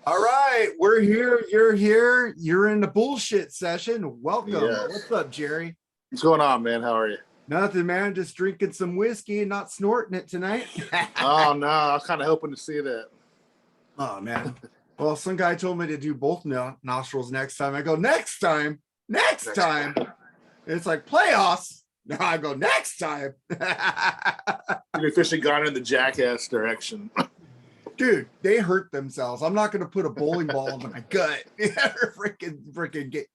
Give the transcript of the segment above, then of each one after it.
All right, we're here. You're here. You're in the bullshit session. Welcome. Yes. What's up, Jerry? What's going on, man? How are you? Nothing, man. Just drinking some whiskey and not snorting it tonight. Oh no, I was kind of hoping to see that. Oh man. Well, some guy told me to do both nostrils next time. I go next time. Next time. It's like playoffs. No, I go next time. You've officially gone in the jackass direction. Dude, they hurt themselves. I'm not gonna put a bowling ball in my gut. freaking get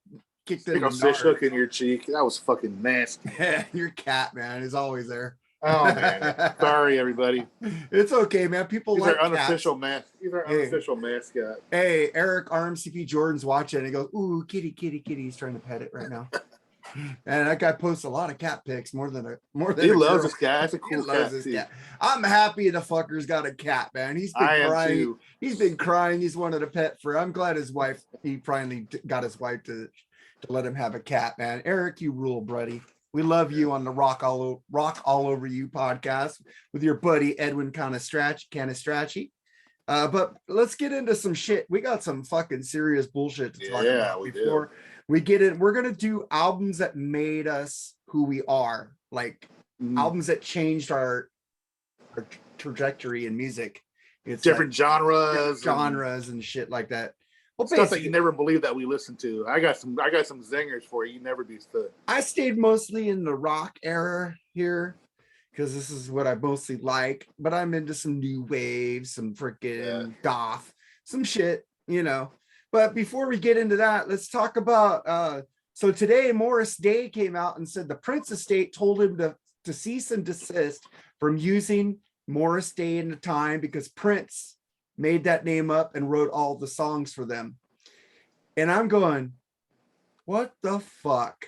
kicked in A the fish hook nard. in your cheek. That was fucking nasty. Your cat, man, is always there. Oh man. Sorry, everybody. It's okay, man. People These like are unofficial cats. These are Hey. unofficial mascot. Hey, Eric RMCP Jordan's watching and he goes, ooh, kitty, kitty, kitty. He's trying to pet it right now. And that guy posts a lot of cat pics more than He a loves girl. this guy. That's a He cool loves cat, this too. cat. I'm happy the fucker's got a cat, man. He's been I am crying. too. He's been crying. He's wanted a pet for. I'm glad he finally got his wife to let him have a cat, man. Eric, you rule, buddy. We love you on the Rock All Over You podcast with your buddy Edwin Canistracci. But let's get into some shit. We got some fucking serious bullshit to talk about before we get in. We're gonna do albums that made us who we are, like albums that changed our trajectory in music. It's different genres and shit like that. Well, stuff that you never believed that we listened to. I got some zingers for you. You never be stood. I stayed mostly in the rock era here because this is what I mostly like, but I'm into some new wave, some freaking goth, some shit, you know. But before we get into that, let's talk about so today Morris Day came out and said the Prince estate told him to cease and desist from using Morris Day in the time because Prince made that name up and wrote all the songs for them. And I'm going, what the fuck?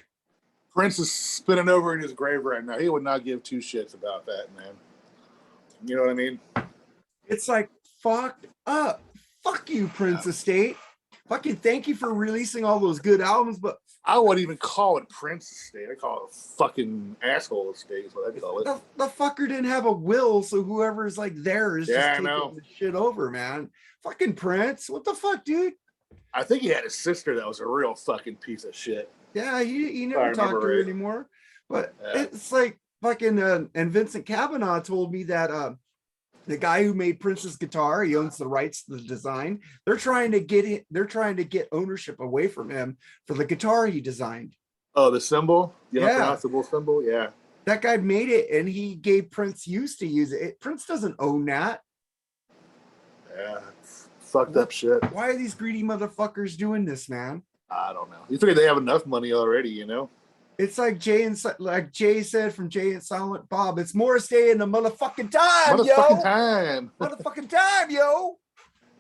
Prince is spinning over in his grave right now. He would not give two shits about that, man. You know what I mean? It's like, fucked up. Fuck you, Prince Estate. Fucking thank you for releasing all those good albums, but I wouldn't even call it Prince Estate. I call it a fucking asshole estate is what I call it. The fucker didn't have a will, so whoever's like there is just taking the shit over, man. Fucking Prince. What the fuck, dude? I think he had a sister that was a real fucking piece of shit. Yeah, he never talked to her anymore. But it's like fucking and Vincent Cavanaugh told me that the guy who made Prince's guitar, he owns the rights to the design. They're trying to get ownership away from him for the guitar he designed. Oh, the symbol? The unpronounceable symbol? Yeah. That guy made it and he gave Prince use to use it. Prince doesn't own that. Yeah. Fucked up shit. Why are these greedy motherfuckers doing this, man? I don't know. You figure they have enough money already, you know? It's like Jay said from Jay and Silent Bob. It's Morris Day in the motherfucking time, Motherfucking time, yo.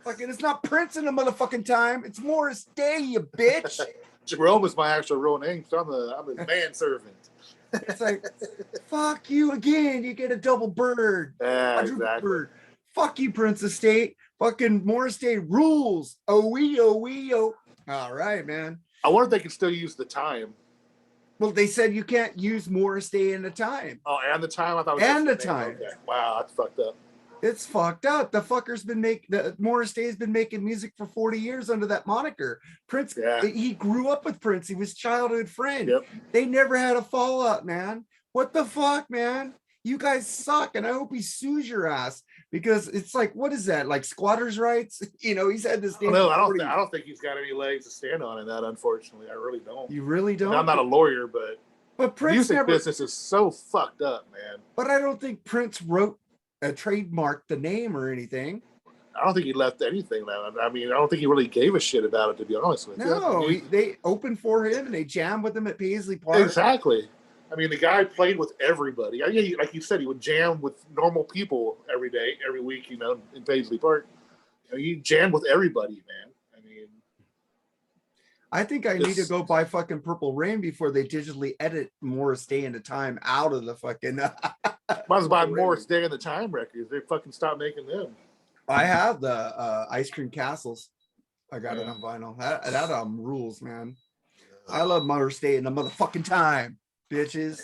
Fucking, it's not Prince in the motherfucking time. It's Morris Day, you bitch. Jerome is my actual real name, so I'm a manservant. It's like, fuck you again. You get a double bird. Yeah, exactly. Bird. Fuck you, Prince Estate. Fucking Morris Day rules. Oh. All right, man. I wonder if they can still use the time. Well, they said you can't use Morris Day in the time. Oh, and the time? I thought it was and the time. Okay. Wow, that's fucked up. It's fucked up. The fucker's been Morris Day's been making music for 40 years under that moniker. Prince, he grew up with Prince. He was childhood friend. Yep. They never had a fallout, man. What the fuck, man? You guys suck, and I hope he sues your ass because it's like, what is that? Like squatters' rights? You know, he's had this. I don't think he's got any legs to stand on in that. Unfortunately, I really don't. You really don't. I'm not a lawyer, but Prince music business is so fucked up, man. But I don't think Prince wrote a trademark the name or anything. I don't think he left anything now. I mean, I don't think he really gave a shit about it, to be honest with you. No, they opened for him and they jammed with him at Paisley Park. Exactly. I mean, the guy played with everybody. Like you said, he would jam with normal people every day, every week, you know, in Paisley Park. You know, he jammed with everybody, man. I mean, I think I need to go buy fucking Purple Rain before they digitally edit Morris Day in the Time out of the fucking. Might as well buy Morris Day in the Time records. They fucking stopped making them. I have the Ice Cream Castles. I got it on vinyl. That album rules, man. I love Morris Day in the motherfucking time. Bitches.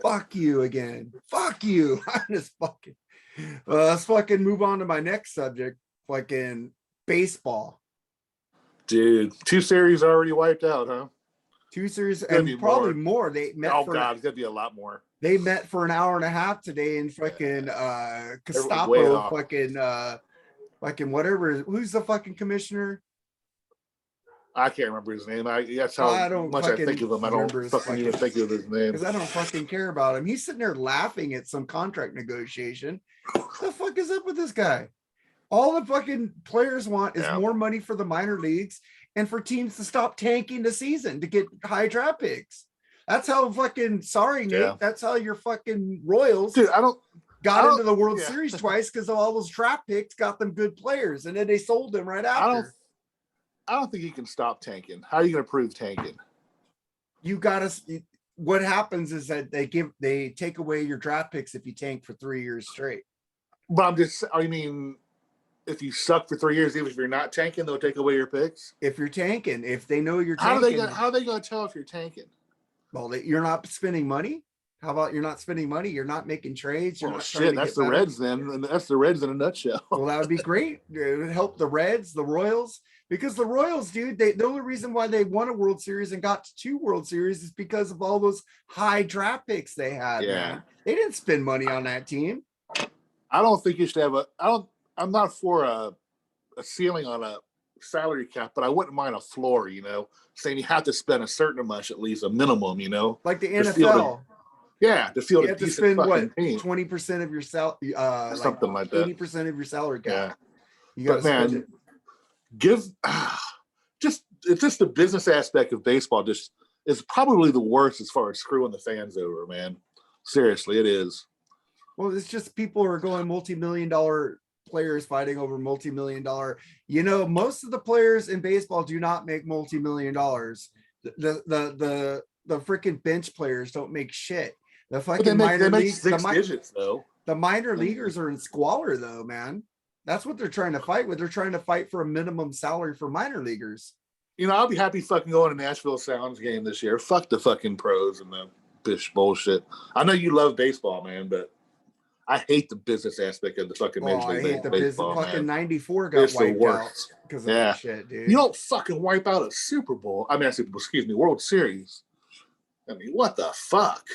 Fuck you again. Fuck you. I'm just fucking let's fucking move on to my next subject. Fucking baseball. Dude, 2 series already wiped out, huh? 2 series and probably more. They met God, it's gonna be a lot more. They met for an hour and a half today in fucking Gestapo, fucking whatever. Who's the fucking commissioner? I can't remember his name. That's how much I think of him. I don't fucking even think of his name because I don't fucking care about him. He's sitting there laughing at some contract negotiation. What the fuck is up with this guy? All the fucking players want is more money for the minor leagues and for teams to stop tanking the season to get high draft picks. That's how fucking Nate. That's how your fucking Royals got into the World Series twice because all those draft picks got them good players and then they sold them right after. I don't think you can stop tanking. How are you going to prove tanking? You got to. What happens is that they take away your draft picks if you tank for 3 years straight. But if you suck for 3 years, even if you're not tanking, they'll take away your picks. If you're tanking, if they know you're tanking, how are they going to tell if you're tanking? Well, you're not spending money. How about you're not spending money? You're not making trades. You're not shit. That's the Reds then, and that's the Reds in a nutshell. Well, that would be great. It would help the Reds, the Royals, because the Royals, dude. The only reason why they won a World Series and got to 2 World Series is because of all those high draft picks they had. Yeah, man. They didn't spend money on that team. I don't think you should have I'm not for a ceiling on a salary cap, but I wouldn't mind a floor, saying you have to spend a certain amount, at least a minimum, like the NFL. To field you have to spend what 20% of your salary, something like that, 80% of your salary cap. Yeah. You got to spend it. It's just the business aspect of baseball. Just is probably the worst as far as screwing the fans over, man. Seriously, it is. Well, it's just people are going multi-million-dollar players fighting over multi-million-dollar. Most of the players in baseball do not make multi-million dollars. The freaking bench players don't make shit. The fucking minor leagues, 6 digits though. The minor leaguers are in squalor though, man. That's what they're trying to fight with. They're trying to fight for a minimum salary for minor leaguers. I'll be happy fucking going to Nashville Sounds game this year. Fuck the fucking pros and the bitch bullshit. I know you love baseball, man, but I hate the business aspect of the fucking Major League I hate the baseball, business. Fucking 94 got wiped out because of that shit, dude. You don't fucking wipe out a Super Bowl. World Series. What the fuck?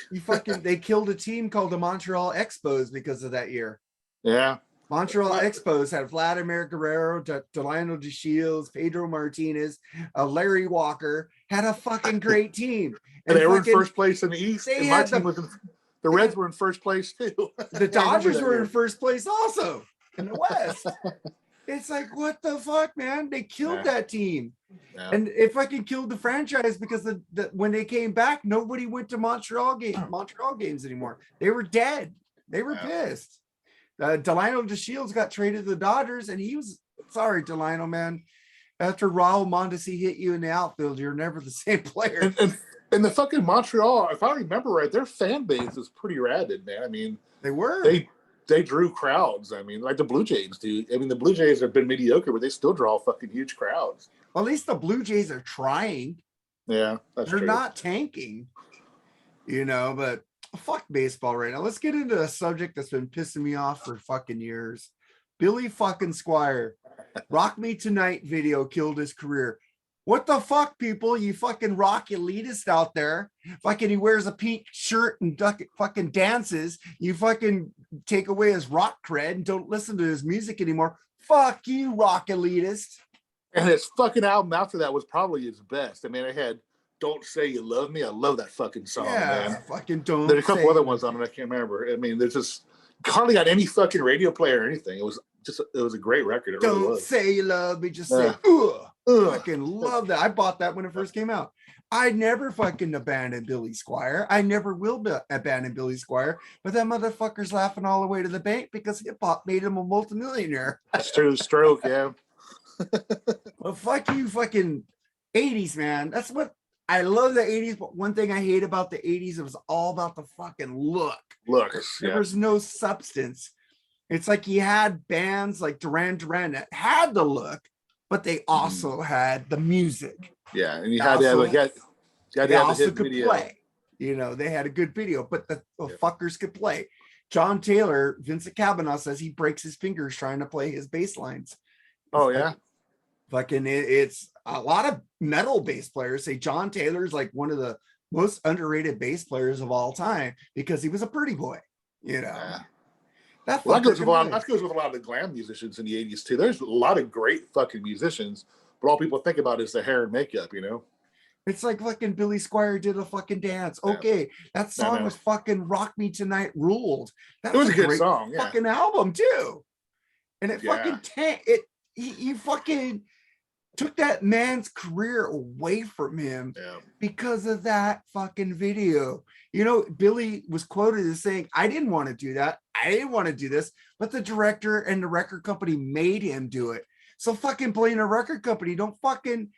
They killed a team called the Montreal Expos because of that year. Yeah. Montreal Expos had Vladimir Guerrero, Delano DeShields, Pedro Martinez, Larry Walker, had a fucking great team. And they were in first place in the East. And my team was the Reds were in first place too. The Dodgers were in first place also in the West. It's like, what the fuck, man? They killed that team. Yeah. And it fucking killed the franchise because when they came back, nobody went to Montreal games anymore. They were dead. They were pissed. Delano DeShields got traded to the Dodgers, and he was sorry, Delano, man. After Raul Mondesi hit you in the outfield, you're never the same player. And the fucking Montreal, if I remember right, their fan base is pretty rabid, man. They were. They drew crowds. Like the Blue Jays do. The Blue Jays have been mediocre, but they still draw fucking huge crowds. Well, at least the Blue Jays are trying. Yeah, they're true. Not tanking, but fuck baseball right now. Let's get into a subject that's been pissing me off for fucking years. Billy fucking Squire. Rock Me Tonight video killed his career. What the fuck, people? You fucking rock elitist out there. Fucking he wears a pink shirt and fucking dances. You fucking take away his rock cred and don't listen to his music anymore. Fuck you, rock elitist. And his fucking album after that was probably his best. It had Don't Say You Love Me. I love that fucking song, man. Fucking don't. There's a couple other ones on it. I can't remember. There's just hardly got any fucking radio play or anything. It was a great record. It really was. Don't say you love me. Just say, ugh. Fucking love that. I bought that when it first came out. I never fucking abandoned Billy Squire. I never will abandon Billy Squire. But that motherfucker's laughing all the way to the bank because hip hop made him a multimillionaire. That's true. Stroke, yeah. Well, fuck you, fucking 80s, man. That's what I love the 80s, but one thing I hate about the 80s, it was all about the fucking look. There was no substance. It's like you had bands like Duran Duran that had the look, but they also had the music. Yeah, and you had to have a hit video. Play. They had a good video, but the fuckers could play. John Taylor, Vincent Cavanaugh says he breaks his fingers trying to play his bass lines. Oh, yeah? Fucking it's a lot of metal bass players say John Taylor's like one of the most underrated bass players of all time because he was a pretty boy, you know. Yeah. That Well, that goes with a lot of the glam musicians in the 80s too. There's a lot of great fucking musicians, but all people think about is the hair and makeup, you know? It's like fucking Billy Squier did a fucking dance. Okay, that song was fucking Rock Me Tonight ruled. That It was a good great song, yeah. fucking album too. And it fucking he fucking took that man's career away from him because of that fucking video. You know, Billy was quoted as saying, I didn't want to do that. I didn't want to do this, but the director and the record company made him do it. So fucking blame a record company. Don't fucking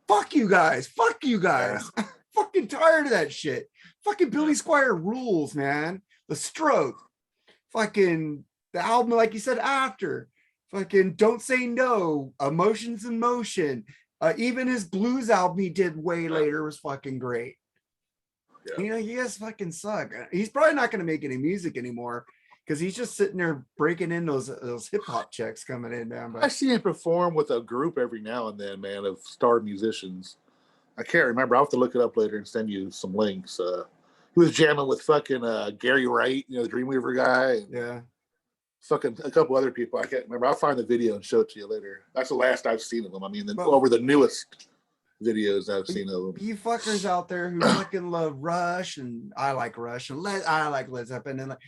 fuck you guys. Fuck you guys. I'm fucking tired of that shit. Fucking Billy Squier rules, man. The Stroke. Fucking the album, like you said, After. Fucking Don't Say No. Emotions in Motion. Even his blues album he did way later was fucking great. You know, you guys fucking suck. He's probably not going to make any music anymore because he's just sitting there breaking in those hip hop checks coming in, man. But I see him perform with a group every now and then, man, of star musicians. I can't remember. I'll have to look it up later and send you some links. He was jamming with fucking Gary Wright, you know, the Dreamweaver guy. Yeah. Fucking a couple other people. I can't remember. I'll find the video and show it to you later. That's the last I've seen of them. I mean, over the newest videos I've seen of them. You fuckers out there who fucking love Rush, and I like Rush, and I like Led Zeppelin, and like,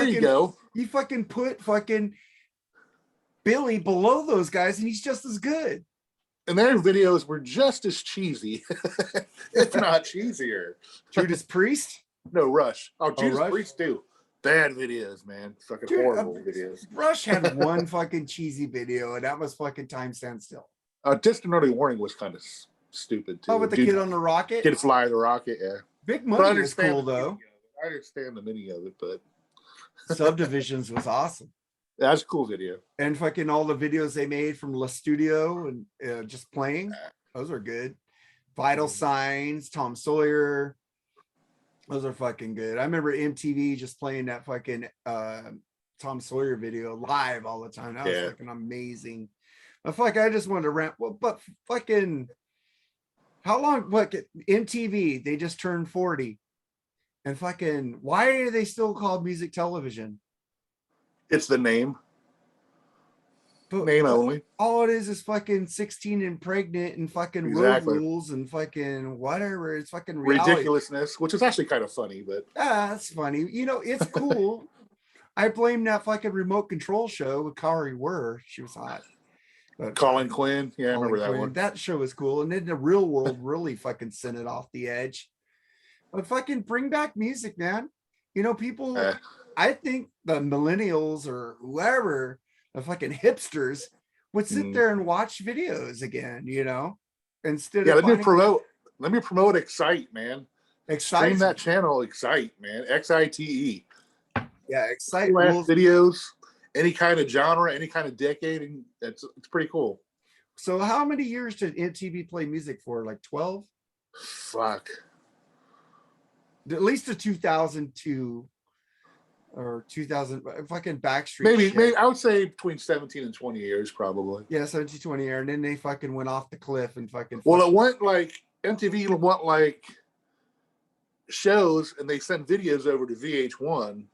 you go. You fucking put fucking Billy below those guys, and he's just as good. And their videos were just as cheesy, if not cheesier. Judas Priest? No, Rush. Oh, Judas Priest too. Bad videos, man. Fucking horrible videos. Rush had one fucking cheesy video, and that was fucking Time Stand Still. Distant Early Warning was kind of stupid too. Oh, with the kid on the rocket? Kid fly the rocket, yeah. Big Money was cool though. I understand the meaning of it, but Subdivisions was awesome. That's a cool video. And fucking all the videos they made from La Studio and just playing, those are good. Vital Signs, Tom Sawyer, those are fucking good. I remember MTV just playing that fucking Tom Sawyer video live all the time. That was fucking amazing. But fuck, I just wanted to rant. Well, but fucking, how long? What MTV? They just turned 40, and fucking, why are they still called music television? It's the name. But, name only. All it is fucking 16 and pregnant and fucking road rules and fucking whatever. It's fucking reality. Ridiculousness, which is actually kind of funny, but that's funny. You know, it's cool. I blame that fucking remote control show with Kari Wurr. She was hot. But Colin Quinn, yeah, I remember that one. That show was cool, and then the real world really fucking sent it off the edge. But fucking bring back music, man. You know, people. I think the millennials or whoever, the fucking hipsters, would sit there and watch videos again. You know, instead of let me promote Excite, man. Excite. Stream that channel, Excite, man. XITE. Yeah, Excite videos. Any kind of genre, any kind of decade, and it's pretty cool. So how many years did MTV play music for? Like 12? Fuck. At least to 2002 or 2000, fucking Backstreet. Maybe I would say between 17 and 20 years, probably. Yeah, 17, 20 years. And then they fucking went off the cliff and fucking. Well, it went like MTV went like shows, and they sent videos over to VH1. And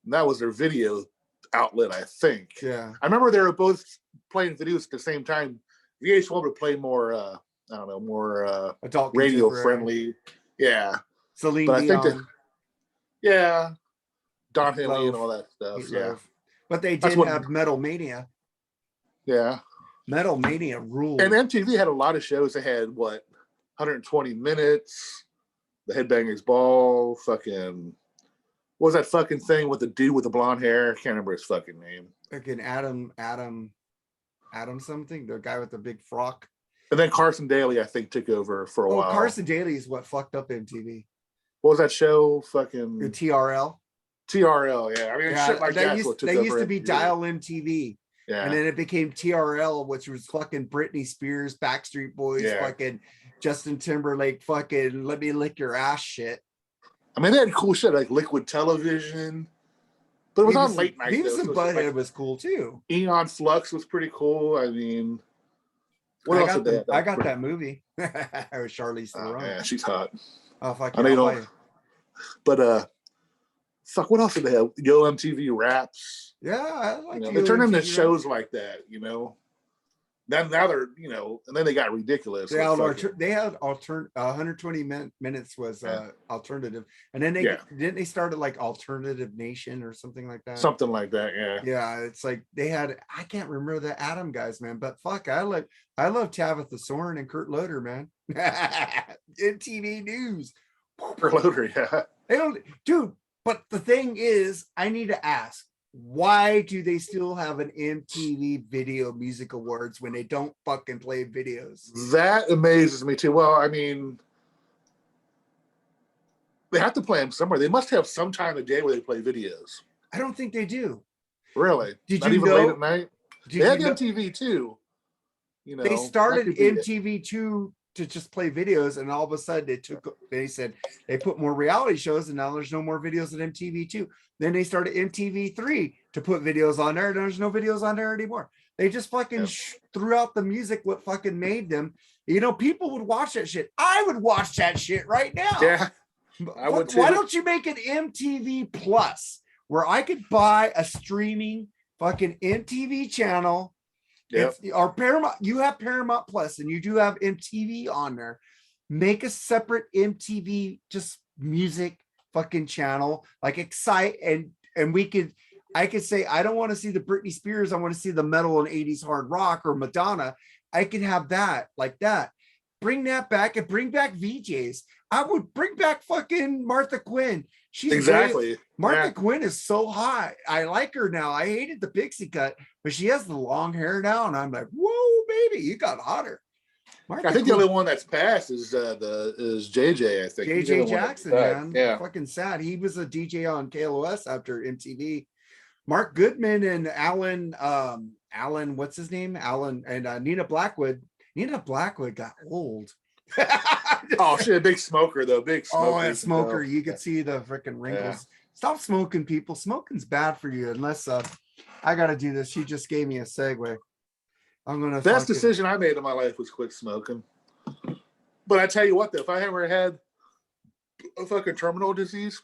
that was their video outlet, I think. Yeah. I remember they were both playing videos at the same time. VH1 would play more, I don't know, more adult radio friendly. Yeah. Celine Dion. I think Don Henley and all that stuff. Yeah. But they did have Metal Mania. Yeah. Metal Mania ruled. And MTV had a lot of shows. They had 120 Minutes, The Headbangers Ball, fucking. What was that fucking thing with the dude with the blonde hair? I can't remember his fucking name. Fucking Adam something, the guy with the big frock. And then Carson Daly, I think, took over for a while. Carson Daly is what fucked up MTV. What was that show? Fucking the TRL. TRL, yeah. I mean, shit like they used to be Dial MTV. Yeah. And then it became TRL, which was fucking Britney Spears, Backstreet Boys, fucking Justin Timberlake, fucking Let Me Lick Your Ass shit. I mean, they had cool shit like Liquid Television, but it was on late night. Beavis and Butthead was cool too. Eon Flux was pretty cool. I mean, What else did they have? I got that movie. With Charlize Oh Theron. man, she's hot. Oh fuck I yeah, know I'll you buy don't. it. But fuck, what else did they have? Yo MTV Raps. Yeah, I like They turned into MTV shows like that. Now they're and then they got ridiculous. They had 120 minutes was alternative, and then they started like Alternative Nation or something like that. Something like that, yeah. Yeah, it's like they had, I can't remember the Adam guys, man, but fuck, I love Tabitha Soren and Kurt Loder, man. MTV News. Kurt Loder, yeah. They don't, dude. But the thing is, I need to ask, why do they still have an MTV Video Music Awards when they don't fucking play videos? That amazes me too. Well, I mean, they have to play them somewhere. They must have some time of day where they play videos. I don't think they do. Really? Did Not you even know? late at night? They had MTV too. They started MTV2 to just play videos, and all of a sudden they said they put more reality shows, and now there's no more videos at MTV2. Then they started MTV3 to put videos on there, and there's no videos on there anymore. They just fucking threw out the music, what fucking made them. People would watch that shit. I would watch that shit right now. Yeah, I would too. Why don't you make an MTV Plus where I could buy a streaming fucking MTV channel? Yep. Or Paramount, you have Paramount Plus and you do have MTV on there. Make a separate MTV just music fucking channel, like Excite, and I could say I don't want to see the Britney Spears, I want to see the metal and 80s hard rock or Madonna. I could have that like that. Bring that back and bring back VJs. I would bring back fucking Martha Quinn. She's exactly. Martha Quinn is so hot. I like her now. I hated the pixie cut, but she has the long hair now, and I'm like, whoa, baby, you got hotter. Martha I think Quinn, the only one that's passed is JJ. I think JJ Jackson, man. Yeah, fucking sad. He was a DJ on KLOS after MTV. Mark Goodman and Alan, what's his name? Alan and Nina Blackwood. Nina Blackwood got old. Oh shit, big smoker though. Big smoker. Oh, yeah, smoker. You could see the freaking wrinkles. Yeah. Stop smoking, people. Smoking's bad for you. Unless I gotta do this. She just gave me a segue. I'm gonna. Best decision I made in my life was quit smoking. But I tell you what, though, if I ever had a fucking terminal disease,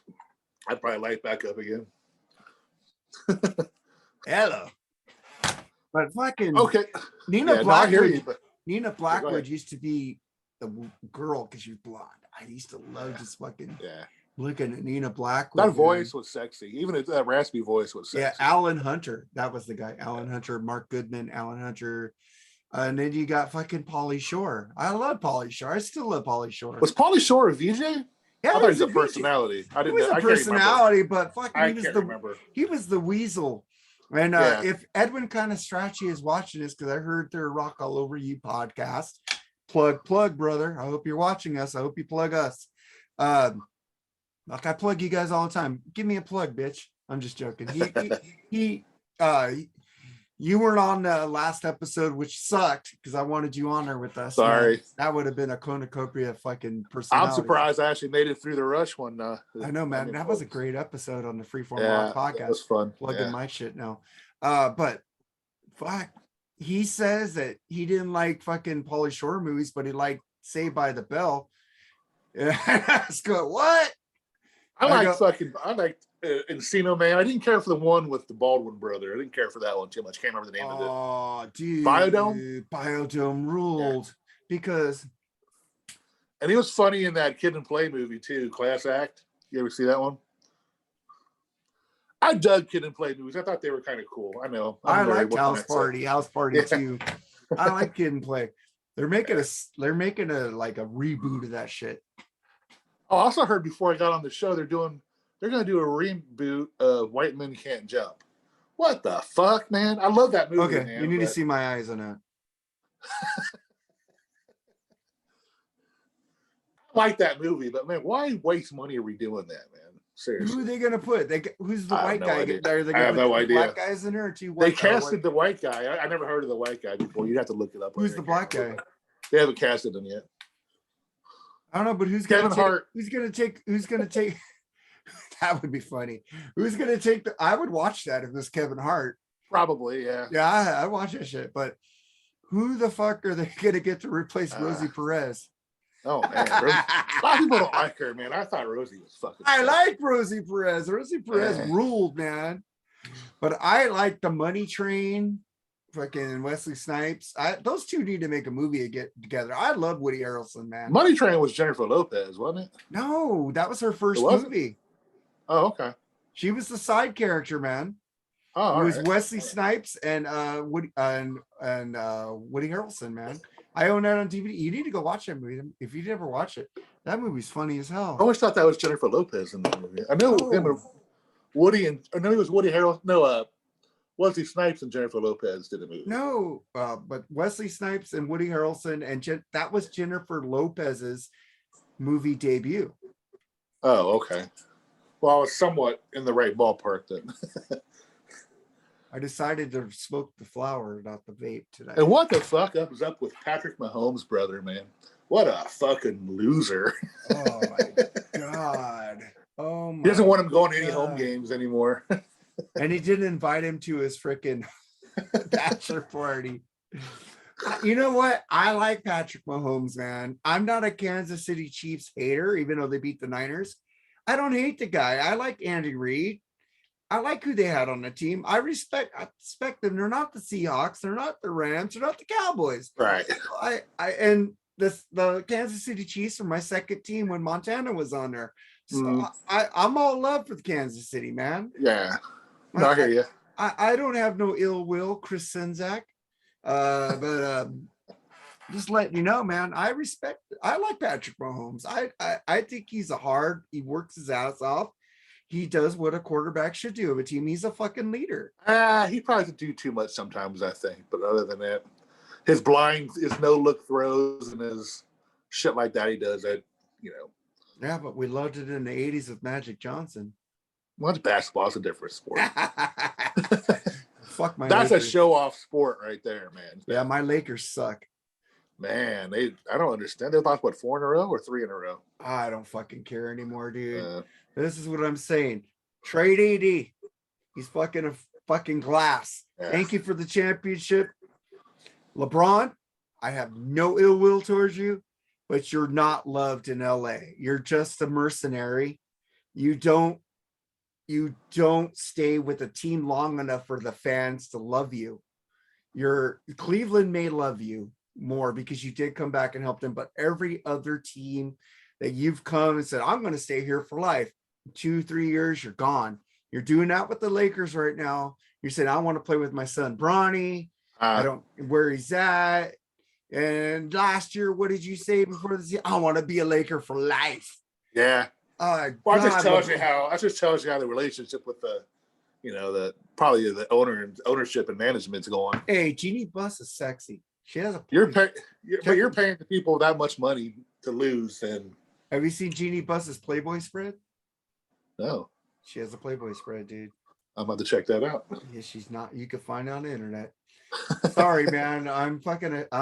I'd probably light back up again. Hello. But fucking okay. Nina Blackwood. Nina Blackwood used to be the girl because she was blonde. I used to love just fucking looking at Nina Blackwood. That voice was sexy. Even that raspy voice was sexy. Yeah, Alan Hunter. That was the guy. Alan Hunter, Mark Goodman, Alan Hunter. And then you got fucking Pauly Shore. I love Pauly Shore. I still love Pauly Shore. Was Pauly Shore a VJ? Yeah, I thought he was a personality. I didn't. He was a personality, but fucking he was the weasel. And if Edwin kind of Strachey is watching this, because I heard their Rock All Over You podcast, plug, brother. I hope you're watching us. I hope you plug us. Like I plug you guys all the time. Give me a plug, bitch. I'm just joking. You weren't on the last episode, which sucked because I wanted you on there with us. Sorry. That would have been a cornucopia fucking personality. I'm surprised I actually made it through the rush one. I know, man. That was a great episode on the Freeform Rock podcast. It was fun. Plugging my shit now. But fuck, he says that he didn't like fucking Pauly Shore movies, but he liked Saved by the Bell. Let's go, what? I liked Encino Man. I didn't care for the one with the Baldwin brother. I didn't care for that one too much. Can't remember the name of it. Oh, dude. Biodome ruled because. And he was funny in that Kid and Play movie too, Class Act. You ever see that one? I dug Kid and Play movies. I thought they were kind of cool. I know. I liked House Party too. I like Kid and Play. They're making a like a reboot of that shit. Oh, I also heard before I got on the show they're going to do a reboot of White Men Can't Jump. What the fuck, man? I love that movie. Okay, man, you need to see my eyes on that. I like that movie, but man, why waste money redoing that, man? Seriously. Who are they gonna put? Who's the white guy? I have no idea. Black guys in there or two white? They casted the white guy. I never heard of the white guy before. You'd have to look it up. Who's the black guy? They haven't casted him yet. I don't know, but who's gonna take? That would be funny. Who's gonna take I would watch that if it was Kevin Hart. Probably, yeah. Yeah, I watch that shit. But who the fuck are they gonna get to replace Rosie Uh, Perez? oh man, a lot of people don't like her, man. I thought Rosie was fucking. I like Rosie Perez. Rosie Perez ruled, man. But I like the Money Train, fucking Wesley Snipes. Those two need to make a movie and get together. I love Woody Harrelson, man. Money Train was Jennifer Lopez, wasn't it? No, that was her first movie. Oh, okay. She was the side character, man. Oh, it was right. Wesley Snipes and Woody Woody Harrelson, man. I own that on DVD. You need to go watch that movie if you never watch it. That movie's funny as hell. I always thought that was Jennifer Lopez in that movie. I know him and Woody and I know he was Woody Harrelson. No, Wesley Snipes and Jennifer Lopez did a movie. No, but Wesley Snipes and Woody Harrelson and that was Jennifer Lopez's movie debut. Oh, okay. Well, I was somewhat in the right ballpark then. I decided to smoke the flower, not the vape today. And what the fuck is up with Patrick Mahomes' brother, man? What a fucking loser. Oh my God. Oh my He doesn't want him going to any home games anymore. And he didn't invite him to his freaking bachelor party. You know what? I like Patrick Mahomes, man. I'm not a Kansas City Chiefs hater, even though they beat the Niners. I don't hate the guy. I like Andy Reid. I like who they had on the team. I respect them. They're not the Seahawks. They're not the Rams. They're not the Cowboys. Right. And the Kansas City Chiefs were my second team when Montana was on there. So I'm all love for the Kansas City, man. Yeah. No, I hear you. I don't have no ill will, Chris Czynszak. But just letting you know, man, I like Patrick Mahomes. I think he works his ass off. He does what a quarterback should do of a team. He's a fucking leader. He probably could do too much sometimes, I think. But other than that, his no-look throws and his shit like that he does, Yeah, but we loved it in the 80s with Magic Johnson. Well, basketball's a different sport. Fuck my That's Lakers. a show-off sport right there, man. Yeah, my Lakers suck. Man, I don't understand. They lost, 4 in a row or 3 in a row? I don't fucking care anymore, dude. This is what I'm saying. Trade AD. He's fucking a fucking glass. Yeah. Thank you for the championship. LeBron, I have no ill will towards you, but you're not loved in LA. You're just a mercenary. You don't stay with a team long enough for the fans to love you. Cleveland may love you more because you did come back and help them, but every other team that you've come and said, I'm going to stay here for life, 2-3 years, you're gone. You're doing that with the Lakers right now. You're saying, I want to play with my son, Bronny. I don't where he's at. And last year, what did you say before this year? I want to be a Laker for life. Yeah. Well, that just tells you how the relationship with the ownership and management's going. Hey, Jeannie Buss is sexy. She has you're paying the people that much money to lose. And have you seen Jeannie Buss's Playboy spread? No. She has a Playboy spread, dude. I'm about to check that out. Yeah, she's not. You can find it on the internet. Sorry, man. I'm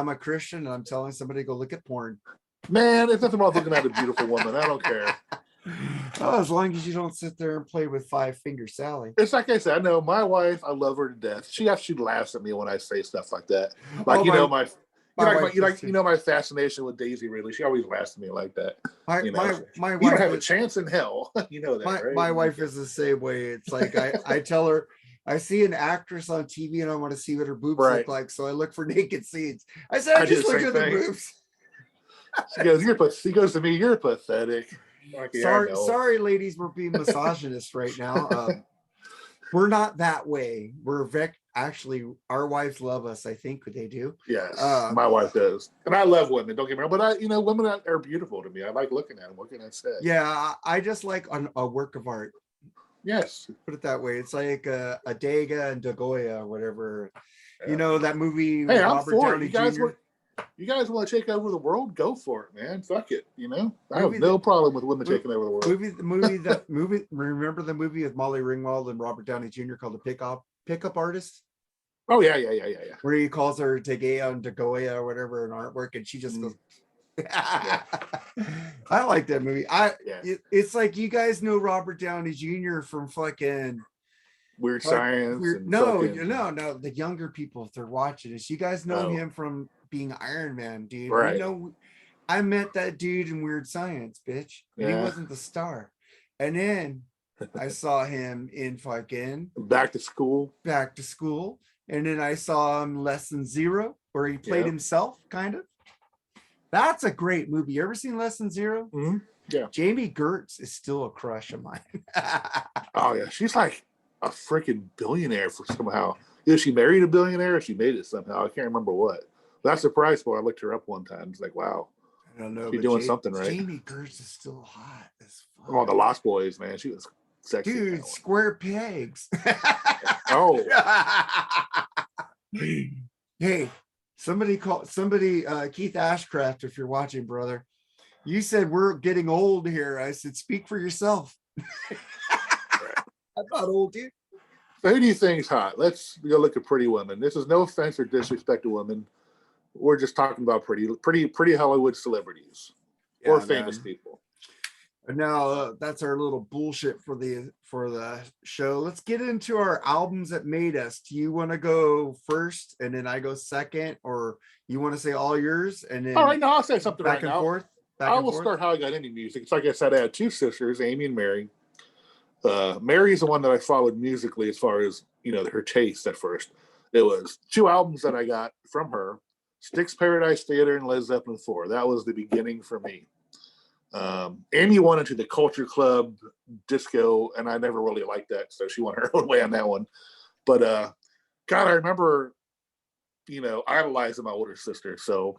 a Christian and I'm telling somebody to go look at porn. Man, it's nothing wrong with looking at a beautiful woman. I don't care. Oh, as long as you don't sit there and play with 5 Finger Sally. It's like I said, I know my wife, I love her to death. She actually laughs at me when I say stuff like that. Like, my fascination with Daisy Ridley. She always laughs at me like that. My wife, you don't have a chance in hell. You know that, right? My wife is the same way. It's like I tell her, I see an actress on TV and I want to see what her boobs look like, so I look for naked scenes. I said, I just look at the boobs. She goes to me, you're pathetic. Sorry, ladies, we're being misogynist right now. We're not that way. Actually, our wives love us. I think they do. Yes, my wife does, and I love women. Don't get me wrong, but women are beautiful to me. I like looking at them. What can I say? Yeah, I just like a work of art. Yes, put it that way. It's like a Daga and Dagoya or whatever. Yeah. That movie. Hey, I'm for it. You guys want to take over the world? Go for it, man. Fuck it. I have no problem with women taking over the world. Remember the movie with Molly Ringwald and Robert Downey Jr. called The Pickup Artist? Oh yeah. Where he calls her Dagoya and Dagoya or whatever in artwork, and she just goes. Yeah. I like that movie. It's like you guys know Robert Downey Jr. from fucking Weird But Science and no, fucking no. The younger people, if they're watching this, you guys know him from being Iron Man, dude. We right. know. I met that dude in Weird Science, bitch, and he Yeah. wasn't the star. And then I saw him in fucking Back to School. Back to School, and then I saw him Lesson Zero, where he played himself, kind of. That's a great movie. You ever seen Lesson Zero? Mm-hmm. Yeah. Jamie Gertz is still a crush of mine. Oh yeah, she's like a freaking billionaire for somehow. Either she married a billionaire or she made it somehow. I can't remember what. That's surprised for. I looked her up one time. It's like, wow, I don't know, she's but doing something right. Jamie Gertz is still hot as fuck. Oh, the Lost Boys, man, she was sexy. Dude, square pegs. Oh. Hey, somebody Keith Ashcraft, if you're watching, brother. You said we're getting old here. I said, speak for yourself. I'm not old, dude. So who do you think is hot? Let's go look at Pretty Women. This is no offense or disrespect to women. We're just talking about pretty Hollywood celebrities or famous people. Now that's our little bullshit for the show. Let's get into our albums that made us. Do you want to go first and then I go second, or you want to say all yours and then? All right, no, I'll say something back right and now. forth. I will start how I got into music. It's like I said, I had two sisters, Amy and Mary. Mary is the one that I followed musically as far as, her taste at first. It was two albums that I got from her, Styx Paradise Theater and Led Zeppelin 4. That was the beginning for me. Amy went into the Culture Club disco, and I never really liked that, so she went her own way on that one. But God, I remember, idolizing my older sister. So,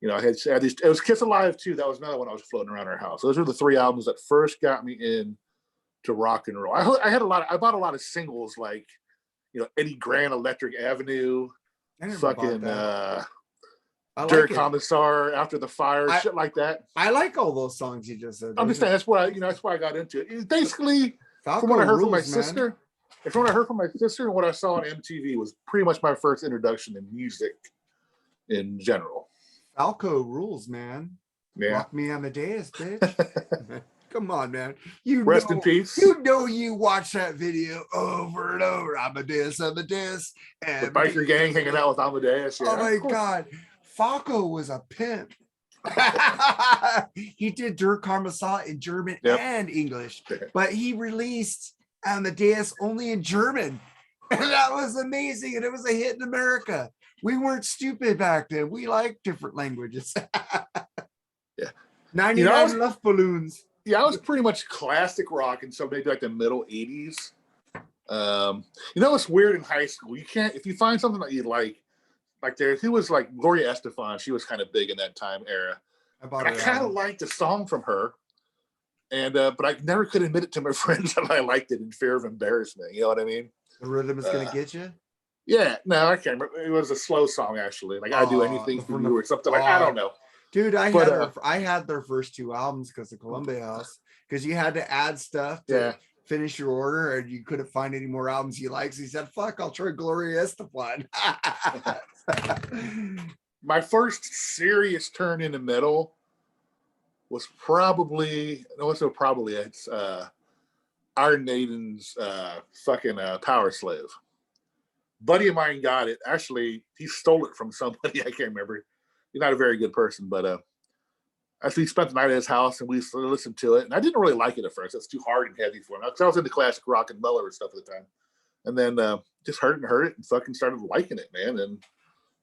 I had these. It was Kiss Alive too. That was another one I was floating around our house. Those were the three albums that first got me in to rock and roll. I bought a lot of singles like, Eddie Grant, Electric Avenue, fucking Der Kommissar, After the Fire, shit like that. I like all those songs you just said. I'm just saying that's why I got into it. It's basically from what I heard from my sister. From what I heard from my sister and what I saw on MTV was pretty much my first introduction to music in general. Falco rules, man. Yeah. Rock Me Amadeus, bitch. Come on, man. Rest in peace. You watch that video over and over. Amadeus. The biker gang hanging out with Amadeus. Yeah. Oh my God. Falco was a pimp. He did Der Kommissar in German and English, but he released Amadeus only in German. And that was amazing. And it was a hit in America. We weren't stupid back then. We liked different languages. Yeah. 99 Love Balloons. Yeah, I was pretty much classic rock until maybe like the middle 80s. It's weird in high school. You can't, if you find something that you like who was like Gloria Estefan, she was kind of big in that time era. I kind of liked the song from her. And but I never could admit it to my friends that I liked it in fear of embarrassment. You know what I mean? The Rhythm Is Gonna Get You? Yeah, no, I can't remember. It was a slow song actually. Like I Do Anything for You or something like I don't know. Dude, I had their first two albums because of Columbia House, because you had to add stuff to finish your order and you couldn't find any more albums you liked. So he said, fuck, I'll try Gloria Estefan. My first serious turn into metal was it's Iron Maiden's fucking Power Slave. Buddy of mine got it. Actually, he stole it from somebody. I can't remember. He's not a very good person, but actually spent the night at his house and we listened to it. And I didn't really like it at first. It's too hard and heavy for me. Because I was into classic rock and Muller and stuff at the time. And then just heard it and fucking started liking it, man. And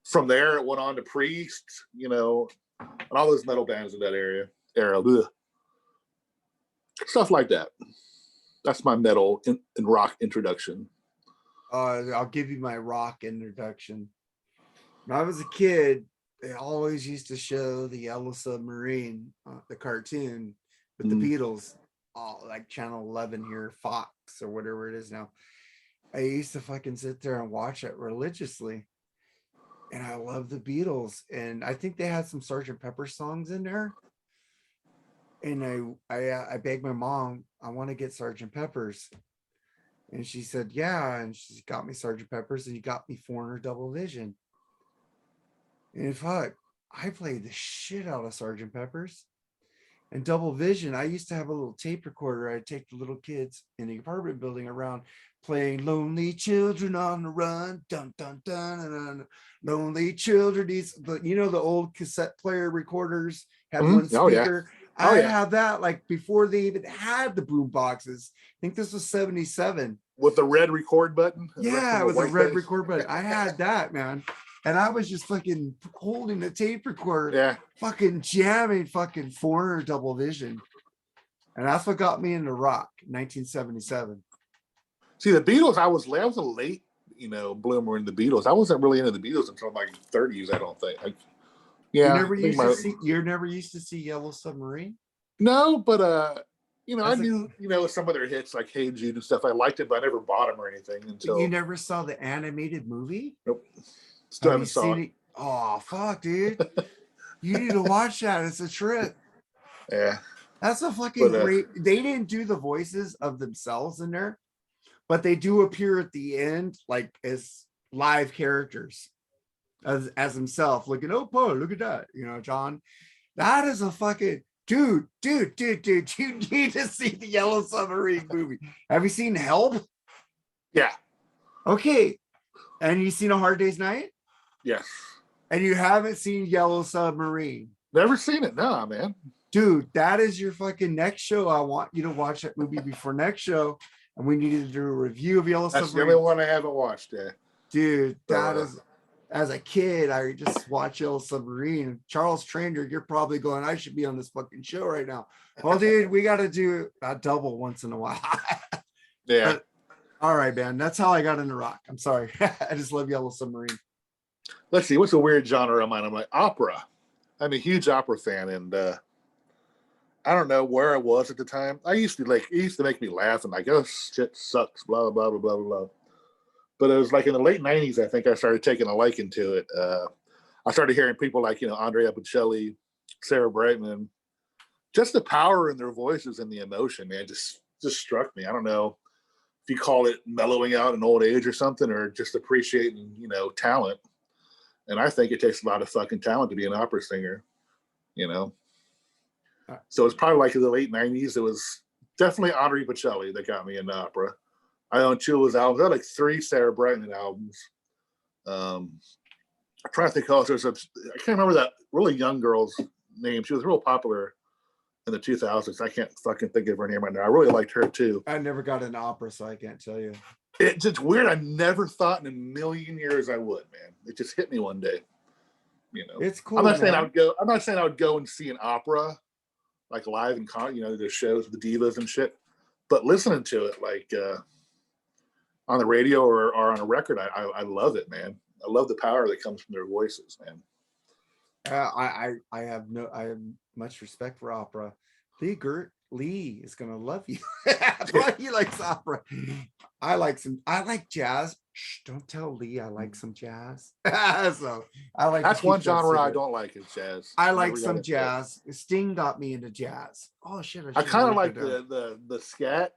from there, it went on to Priest, and all those metal bands in that era. Ugh. Stuff like that. That's my metal and rock introduction. I'll give you my rock introduction. When I was a kid, they always used to show the Yellow Submarine, the cartoon with the Beatles, like channel 11 here, Fox or whatever it is now. I used to fucking sit there and watch it religiously. And I love the Beatles. And I think they had some Sgt. Pepper songs in there. And I begged my mom, I want to get Sgt. Pepper's. And she said, yeah. And she got me Sgt. Pepper's and he got me Foreigner Double Vision. And fuck, I played the shit out of Sgt. Pepper's. and double vision. I used to have a little tape recorder. I'd take the little kids in the apartment building around playing Lonely Children on the Run, dun dun dun, and Lonely Children. The old cassette player recorders had one Oh yeah. speaker. Oh I yeah. had that like before they even had the boom boxes. I think this was 77. With the red record button. Yeah, with a red record button. I had that, man. And I was just fucking holding the tape recorder, Yeah. fucking jamming fucking Foreigner double vision. And that's what got me into rock, 1977. See, the Beatles, I was a late, bloomer in the Beatles. I wasn't really into the Beatles until my 30s, I don't think. You Yeah. never used to see Yellow Submarine? No, but I That's knew, some of their hits like Hey Jude and stuff. I liked it, but I never bought them or anything until. You never saw the animated movie? Nope. Still haven't saw it. Oh fuck, dude. You need to watch that. It's a trip. Yeah. That's a fucking great. They didn't do the voices of themselves in there, but they do appear at the end, like as live characters, as himself. Looking, oh, Paul, look at that. John. That is a fucking dude. You need to see the Yellow Submarine movie. Have you seen Help? Yeah. Okay. And you seen A Hard Day's Night? Yes. And you haven't seen Yellow Submarine? Never seen it. No, man. Dude, that is your fucking next show. I want you to watch that movie before next show. And we needed to do a review of Yellow Submarine. That's the only one I haven't watched. Yeah. Dude, that is, as a kid, I just watched Yellow Submarine. Charles Trainer, you're probably going, I should be on this fucking show right now. Well, dude, we got to do a double once in a while. Yeah. But, all right, man. That's how I got into rock. I'm sorry. I just love Yellow Submarine. Let's see. What's a weird genre of mine? I'm like, opera. I'm a huge opera fan, and I don't know where I was at the time. It used to make me laugh and like, oh, shit sucks, blah, blah, blah, blah, blah. But it was like in the late 90s, I think I started taking a liking to it. I started hearing people like, Andrea Bocelli, Sarah Brightman, just the power in their voices and the emotion, man, just struck me. I don't know if you call it mellowing out in old age or something, or just appreciating, talent. And I think it takes a lot of fucking talent to be an opera singer, So it's probably like in the late 90s. It was definitely Andrea Bocelli that got me into opera. I own two of his albums. I had like 3 Sarah Brightman albums. I'm trying to think how else. I can't remember that really young girl's name. She was real popular in the 2000s. I can't fucking think of her name right now. I really liked her too. I never got into opera, so I can't tell you. It's just weird. I never thought in a million years I would, man. It just hit me one day. It's cool. I'm not saying I would go and see an opera like live and the shows with the divas and shit. But listening to it like on the radio or on a record, I love it, man. I love the power that comes from their voices, man. I have much respect for opera. Lee is gonna love you. He likes opera. I like jazz. Shh, don't tell Lee I like some jazz. So I like that's one genre I don't like is jazz. I like some jazz. Sting got me into jazz. Oh shit! I kind of like the scat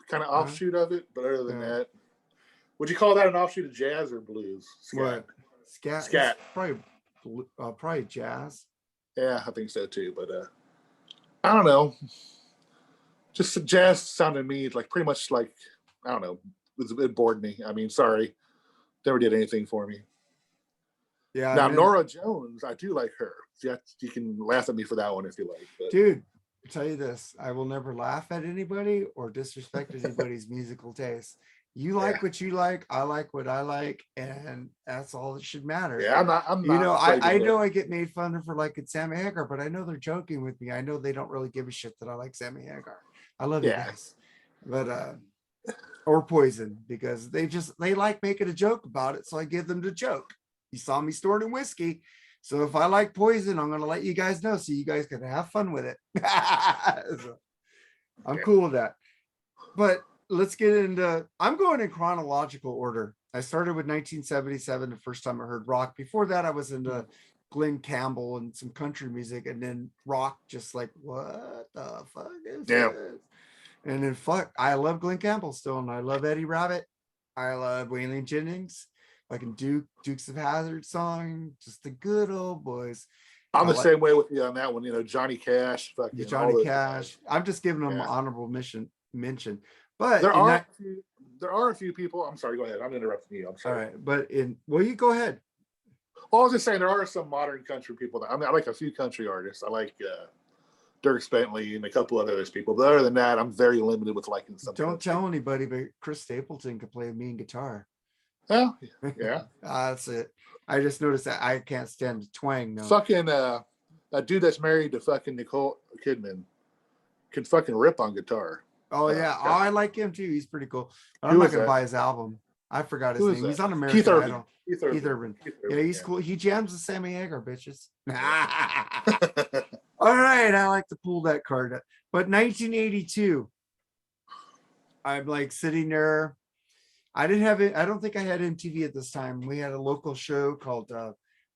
kind of offshoot of it, but other than that, would you call that an offshoot of jazz or blues? Scat. What? Scat. Probably jazz. Yeah, I think so too. But I don't know. Just jazz sounded to me like pretty much like, I don't know. It bored me. I mean, sorry, never did anything for me. Yeah. Now Nora Jones, I do like her. You can laugh at me for that one if you like. But. Dude, I'll tell you this: I will never laugh at anybody or disrespect anybody's musical taste. You like what you like. I like what I like, and that's all that should matter. Yeah, I'm not. I know I get made fun of for liking Sammy Hagar, but I know they're joking with me. I know they don't really give a shit that I like Sammy Hagar. I love you guys, but or Poison, because they like making a joke about it, so I give them the joke. You saw me storing whiskey, so if I like Poison, I'm gonna let you guys know so you guys can have fun with it. So, I'm cool with that. But let's get into. I'm going in chronological order. I started with 1977, the first time I heard rock. Before that, I was into Glenn Campbell and some country music, and then rock, just like, what the fuck is this? And then I love Glenn Campbell still, and I love Eddie Rabbitt. I love Waylon Jennings, like in Dukes of Hazzard song, just the good old boys. I'm I the like same way with you on that one. You know, Johnny Cash, fucking all Johnny those Cash. guys. I'm just giving them Yeah. honorable mention. But There in are that, a few, there are a few people. I'm sorry. Go ahead. I'm interrupting you. I'm all sorry. right. But you go ahead. Well, I was just saying there are some modern country people that I like a few country artists. I like Dirk Bentley and a couple of other people. But other than that, I'm very limited with liking some Don't country. tell anybody, but Chris Stapleton could play mean guitar. Oh, yeah. That's it. I just noticed that I can't stand the twang. No. Fucking that dude that's married to fucking Nicole Kidman can fucking rip on guitar. Oh yeah. Oh, I like him too. He's pretty cool. But I'm Who not is gonna that? buy his album. I forgot his Who is name. He's that? on Keith American Urban. Idol. Keith Keith Urban. Urban. Keith Yeah, Urban, he's cool. He jams with Sammy Hagar, bitches. Yeah. All right, I like to pull that card up. But 1982, I'm like sitting there. I didn't have it. I don't think I had MTV at this time. We had a local show called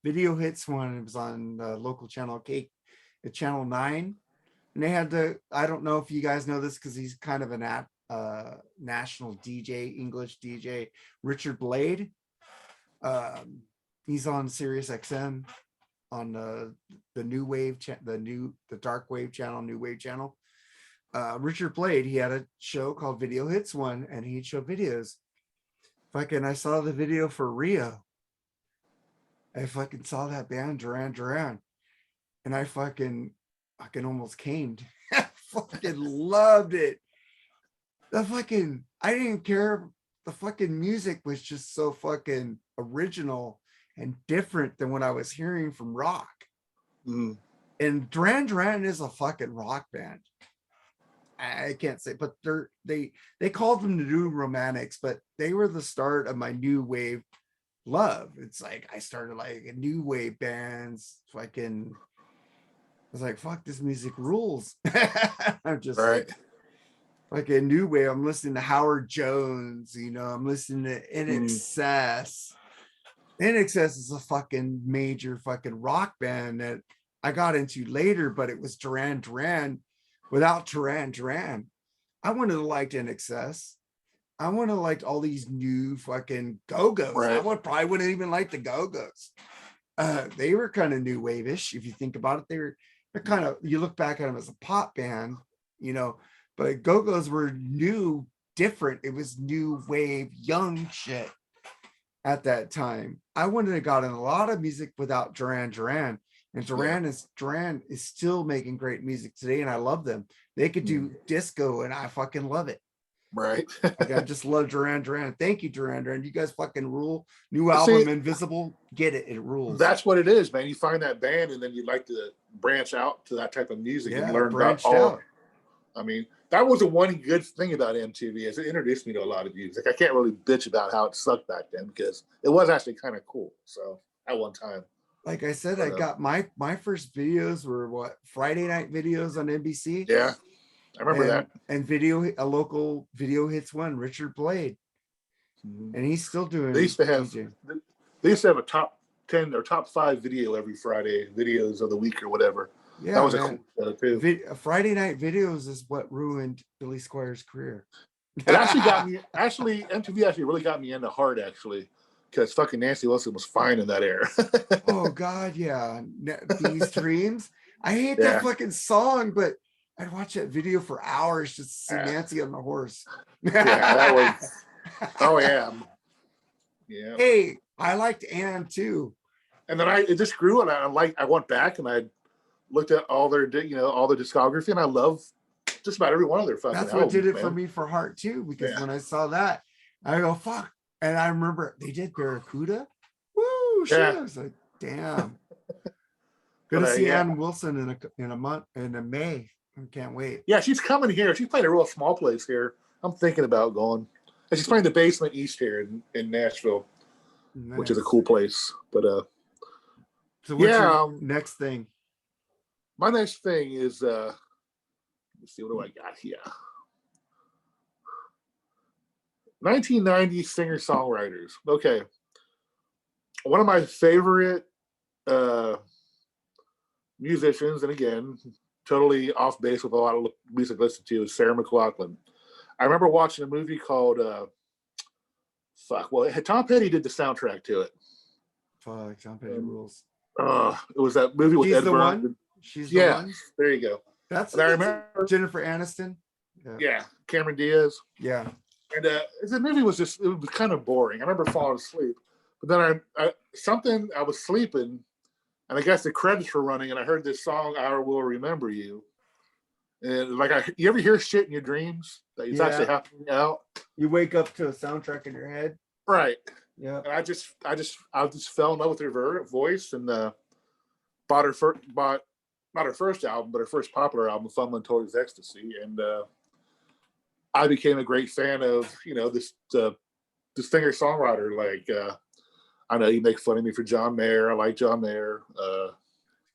Video Hits One. It was on the local channel K, Channel 9. And they had I don't know if you guys know this because he's kind of a national DJ, English DJ, Richard Blade. He's on Sirius XM on the new wave, the dark wave channel, new wave channel. Richard Blade, he had a show called Video Hits One, and he'd show videos. Fucking, I saw the video for Rio. I fucking saw that band Duran Duran, and I fucking almost came. I fucking loved it. I didn't care. The fucking music was just so fucking original and different than what I was hearing from rock. Mm. And Duran Duran is a fucking rock band. I can't say, but they called them the New Romantics, but they were the start of my new wave love. It's like I started like a new wave bands. Fucking, I was like, fuck, this music rules. I'm just Right. like a new wave. I'm listening to Howard Jones, I'm listening to In Excess. In Excess is a fucking major fucking rock band that I got into later, but it was Duran Duran. Without Duran Duran, I wouldn't have liked In Excess. I wouldn't have liked all these new fucking Go-Go's. Right. I probably wouldn't even like the Go-Go's. They were kind of new wave-ish. If you think about it, they're kind of, you look back at them as a pop band, but Go-Go's were new, different. It was new wave, young shit at that time. I wouldn't have gotten a lot of music without Duran Duran. And Duran is still making great music today, and I love them. They could do disco, and I fucking love it. Right. Like, I just love Duran Duran. Thank you, Duran Duran. You guys fucking rule. New album, Invisible. Get it. It rules. That's what it is, man. You find that band, and then you like to branch out to that type of music and learn about all. Out. I mean, that was the one good thing about MTV is it introduced me to a lot of music. I can't really bitch about how it sucked back then because it was actually kind of cool. So at one time. Like I said, I got my first videos were Friday night videos on NBC. Yeah, I remember that. And a local Video Hits One, Richard Blade, and he's still doing. They used to have a top 10 or top 5 video every Friday, videos of the week or whatever. Yeah, that was a cool show too. Friday night videos is what ruined Billy Squires' career. It actually got me. Actually, MTV actually really got me into hard actually. Because fucking Nancy Wilson was fine in that era. Oh God, yeah. These dreams. I hate that fucking song, but I'd watch that video for hours just to see Nancy on the horse. Yeah, that was. Oh yeah. Yeah. Hey, I liked Anne too. And then it just grew, and I went back and I looked at all their all the discography, and I love just about every one of their fucking. That's what did it for me for Heart too, because when I saw that, I go fuck. And I remember they did Barracuda. Woo! Shit. I was like, damn. Gonna see Ann Wilson in a month, in May. I can't wait. Yeah, she's coming here. She's playing a real small place here. I'm thinking about going. And she's playing the Basement East here in Nashville, which is a cool place. But so what's your next thing? My next thing is let's see, what do I got here? 1990 singer-songwriters. Okay. One of my favorite musicians, and again, totally off base with a lot of music listened to, is Sarah McLachlan. I remember watching a movie called Tom Petty did the soundtrack to it. Fuck, Tom Petty rules. It was that movie with She's Ed the Burns. one. She's the Yeah, one. there you go. That's And I remember Jennifer Aniston. Yeah, Cameron Diaz. Yeah. And the movie was just, it was kind of boring. I remember falling asleep. But then I was sleeping, and I guess the credits were running, and I heard this song, I Will Remember You. And like, you ever hear shit in your dreams that it's actually happening out? You wake up to a soundtrack in your head. Right. Yeah. And I just fell in love with her voice, and bought her not her first album, but her first popular album, Fumbling Towards Ecstasy. And I became a great fan of, this singer-songwriter. Like, I know you make fun of me for John Mayer. I like John Mayer.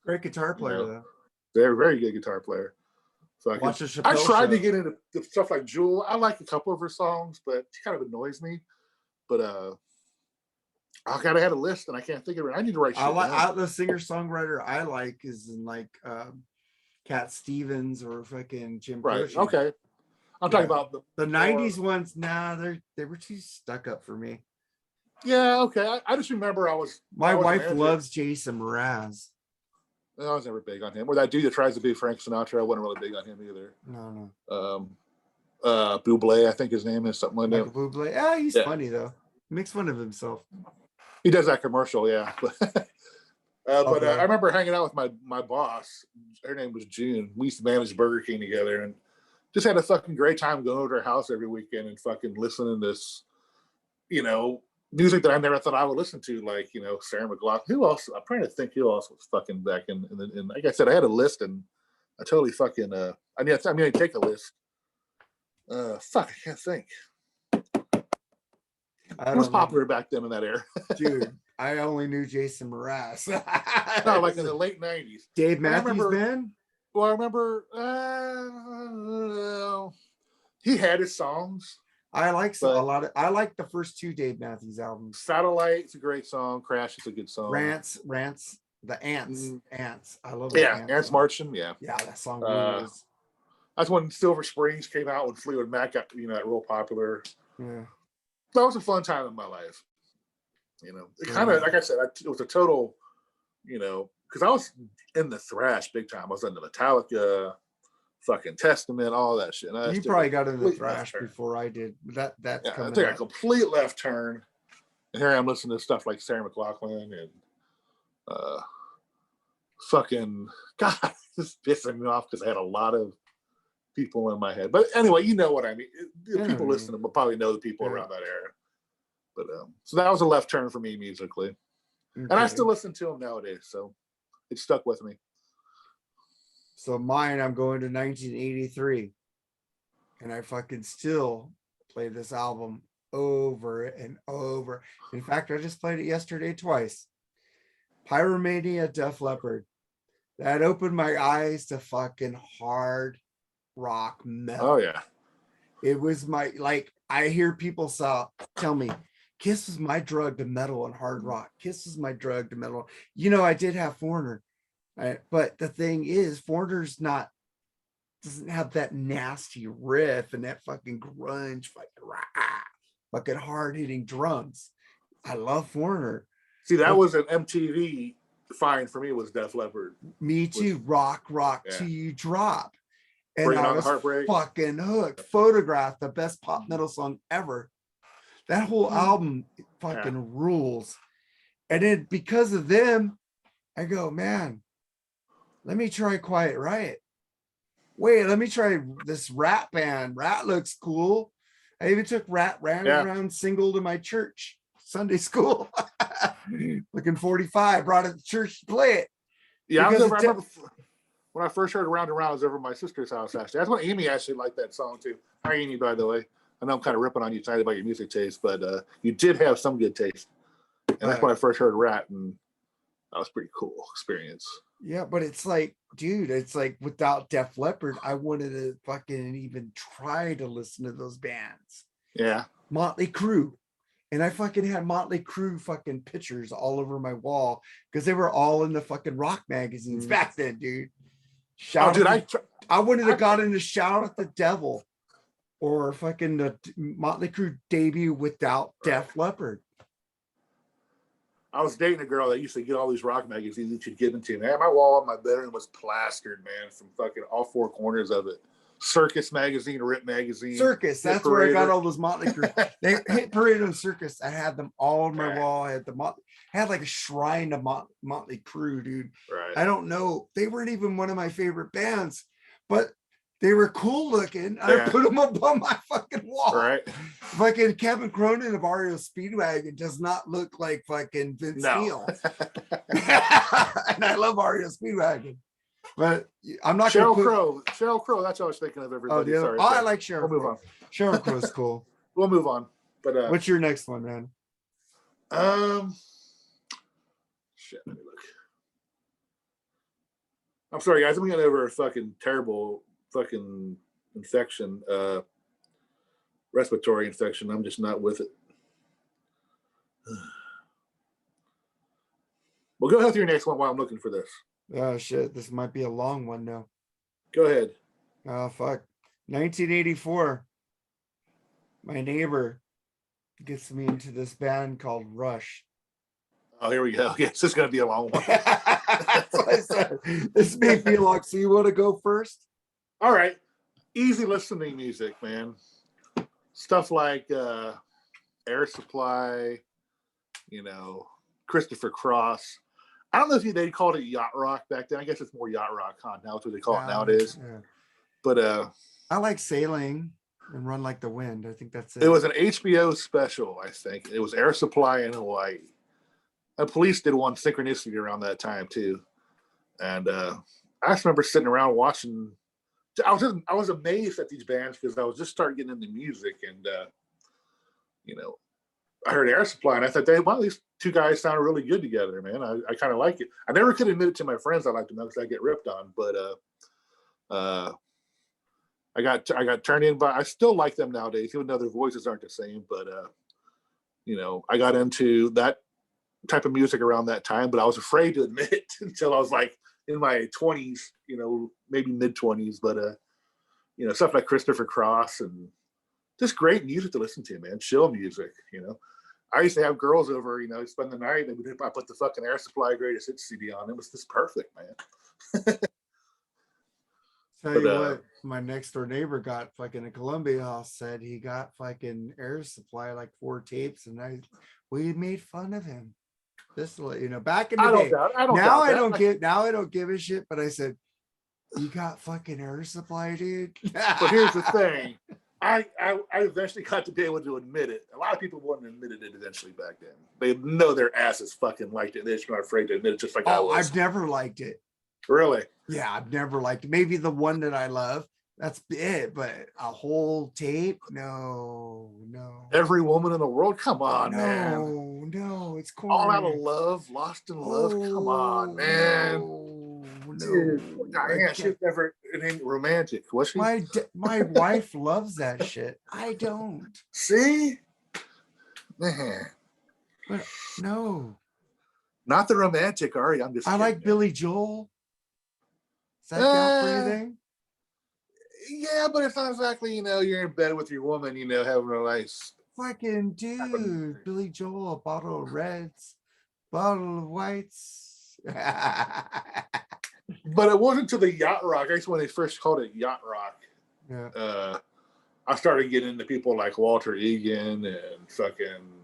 Great guitar player, though. They're a very good guitar player. So I tried to get into stuff like Jewel. I like a couple of her songs, but she kind of annoys me. But I kind of had a list, and I can't think of it. I need to write shit down. The singer-songwriter I like is in like Cat Stevens or fucking Jim Croce. Right. Okay. I'm talking about the 90s ones. Nah, they were too stuck up for me. Yeah, okay. I just remember my wife loves Jason Mraz. I was never big on him. Or that dude that tries to be Frank Sinatra, I wasn't really big on him either. No. Bublé, I think his name is something like that. Bublé. Yeah, he's funny though. He makes fun of himself. He does that commercial, yeah. But I remember hanging out with my boss. Her name was June. We used to manage Burger King together, and just had a fucking great time going over to her house every weekend and fucking listening to this, music that I never thought I would listen to, like, Sarah McLachlan. Who else? I'm trying to think who else was fucking back in like I said, I had a list, and I totally fucking I take a list. I can't think. It was popular back then in that era. Dude, I only knew Jason Mraz. No, like in the late 90s. Dave Matthews Band? Well, I remember he had his songs. I like the first two Dave Matthews albums. Satellite's a great song. Crash is a good song. Rants, the Ants. Ants. I love that. Yeah, Ants Marching. Yeah. Yeah, that song really is. That's when Silver Springs came out, when Fleetwood Mac got, real popular. Yeah. That was a fun time in my life. It kind of, like I said, it was a total, because I was in the thrash big time. I was into Metallica, fucking Testament, all that shit. You probably got into thrash before I did. That's I took a complete left turn, and here I am listening to stuff like Sarah McLachlan and fucking God, just pissing me off because I had a lot of people in my head. But anyway, you know what I mean. People listening will probably know the people around that era. But so that was a left turn for me musically, and I still listen to them nowadays. So it stuck with me. So mine, I'm going to 1983, and I fucking still play this album over and over. In fact, I just played it yesterday twice. Pyromania, Def Leppard. That opened my eyes to fucking hard rock metal. Oh yeah. It was I hear people tell me, Kiss was my drug to metal and hard rock. Kiss was my drug to metal. I did have Foreigner. But the thing is, Foreigner's doesn't have that nasty riff and that fucking grunge, fucking hard hitting drums. I love Foreigner. See, that was an MTV find for me, was Def Leppard. Me too. Rock till you drop. And Bring I on was the Heartbreak. Fucking hooked. Photograph, the best pop metal song ever. That whole album fucking rules. And then because of them, I go, man, let me try Quiet Riot. Wait, let me try this Rat band. Rat looks cool. I even took Rat around single to my church Sunday school. Looking 45, brought it to church to play it. Yeah, I remember when I first heard Round and Round, I was over at my sister's house, actually. That's when Amy actually liked that song too. Hi, Amy, by the way. I know I'm kind of ripping on you tonight about your music taste, but you did have some good taste. And that's when I first heard Rat, and that was a pretty cool experience. Yeah, but it's like, dude, it's like without Def Leppard, I wanted to fucking even try to listen to those bands. Yeah. Motley Crue. And I fucking had Motley Crue fucking pictures all over my wall because they were all in the fucking rock magazines back then, dude. I wanted to got into Shout at the Devil or fucking the Motley Crue debut without Def Leppard. I was dating a girl that used to get all these rock magazines that she'd give them to me. Man, my wall in my bedroom was plastered, man, from fucking all four corners of it. Circus magazine, Rip magazine. Circus. That's where I got all those Motley Crue. They hit Parade and Circus. I had them all on my wall. I had had like a shrine to Motley Crue, dude. Right. I don't know. They weren't even one of my favorite bands, but they were cool looking. Yeah. I put them up on my fucking wall. Right. Fucking Kevin Cronin of REO Speedwagon does not look like fucking Vince Neil. And I love REO Speedwagon. But I'm not Sheryl Crow. Sheryl Crow. That's what I was thinking of. Everybody. Sorry. I like Sheryl. We'll move on. Sheryl Crow's cool. We'll move on. But what's your next one, man? Shit. Let me look. I'm sorry, guys. I'm getting over a fucking terrible fucking infection, respiratory infection. I'm just not with it. Well, go ahead with your next one while I'm looking for this. Oh shit, this might be a long one now. Go ahead. Oh fuck. 1984. My neighbor gets me into this band called Rush. Oh, here we go. Yes, this is gonna be a long one. That's what I said. This may be long. So you want to go first? All right. Easy listening music, man. Stuff like Air Supply, Christopher Cross. I don't know if they called it yacht rock back then. I guess it's more yacht rock, huh? Now that's what they call it nowadays. Yeah. But I like Sailing and Run Like the Wind. I think that's it. It was an HBO special, I think. It was Air Supply in Hawaii. And Police did one, Synchronicity, around that time too. And I just remember sitting around watching. I was amazed at these bands because I was just starting getting into music, and I heard Air Supply, and I thought, these two guys sound really good together, man. I kind of like it. I never could admit it to my friends I liked them because I get ripped on, but I got turned in by. I still like them nowadays, even though their voices aren't the same. But I got into that type of music around that time, but I was afraid to admit it until I was like in my 20s, maybe mid 20s. But stuff like Christopher Cross and just great music to listen to, man. Chill music, I used to have girls over, spend the night, and I put the fucking Air Supply Greatest Hits CD on. It was just perfect, man. Tell you what, my next door neighbor got fucking a Columbia House, said he got fucking Air Supply, like 4 tapes, and we made fun of him. Just to let you know, back in the day. Now I don't give a shit, but I said, you got fucking Air Supply, dude. But here's the thing. I eventually got to be able to admit it. A lot of people wouldn't admit it eventually back then. They know their asses fucking liked it. They're just not afraid to admit it, just like I was. I've never liked it. Really? Yeah, I've never liked it. Maybe the one that I love, that's it. But a whole tape? No. Every Woman in the World? Come on, man. No, it's corny. All Out of Love, Lost in Love? Come on, man. No. Dude, Diane, she's never romantic, was she? My wife loves that shit. I don't. See? Man. But no. Not the romantic, Ari. I'm just I like Billy Joel. Does that count for anything? Yeah, but it's not exactly, you're in bed with your woman, having a nice fucking dude. Billy Joel, a bottle of reds, bottle of whites. But it wasn't to the yacht rock. I guess when they first called it yacht rock. Yeah. I started getting into people like Walter Egan and fucking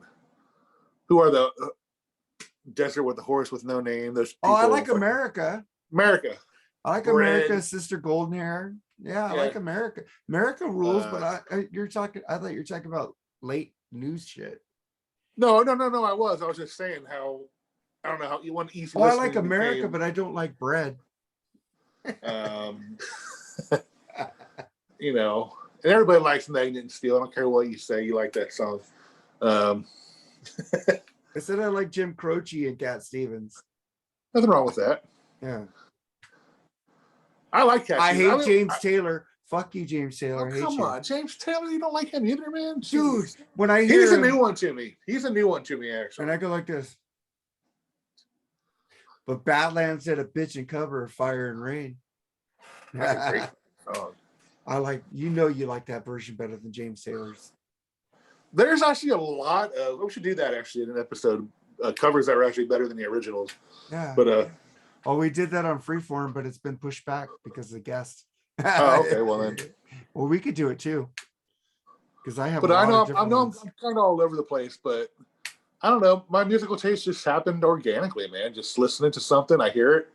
who are the Desert with the Horse with No Name. Those people, I like America. I like America, Sister Golden Hair. Yeah, I like America. America rules, but I thought you were talking about late news shit. No. I was just saying how I don't know how you want easy. I like America, but I don't like bread. And everybody likes Magnet and Steel. I don't care what you say, you like that song. I said I like Jim Croce and Cat Stevens. Nothing wrong with that. Yeah. I like Cat Stevens. I hate James Taylor. Fuck you, James Taylor. Come on, James Taylor. You don't like him either, man? Dude, when I hear he's a new one to me. Actually. And I go like this. But Badlands said a bitch and cover of Fire and Rain. That's a great song. You like that version better than James Taylor's. There's actually a lot of, we should do that actually in an episode covers that are actually better than the originals. Yeah. But oh, we did that on Freeform, but it's been pushed back because of the guest. oh, okay, well then. Well, we could do it too. Because I have But a lot I know of different I'm ones. kind of all over the place, but I don't know. My musical taste just happened organically, man. Just listening to something, I hear it,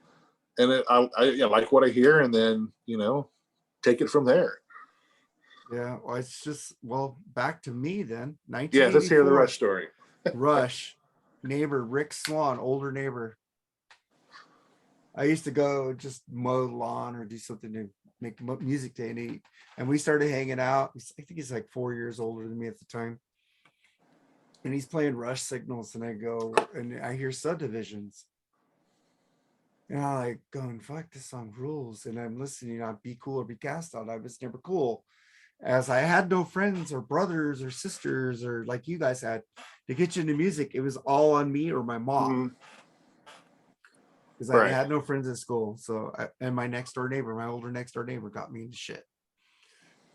and I like what I hear, and then take it from there. Yeah, well, it's just back to me then. Yeah, let's hear the 1984. Rush story. Rush, neighbor Rick Swan, older neighbor. I used to go just mow the lawn or do something to make music day, and we started hanging out. I think he's like 4 years older than me at the time. And he's playing Rush signals, and I go and I hear Subdivisions. And I'm like going, fuck, this song rules. And I'm listening on Be Cool or Be Cast Out. I was never cool. As I had no friends or brothers or sisters or like you guys had to get you into music. It was all on me or my mom. Because I had no friends at school. So, and my next door neighbor, my older next door neighbor got me into shit.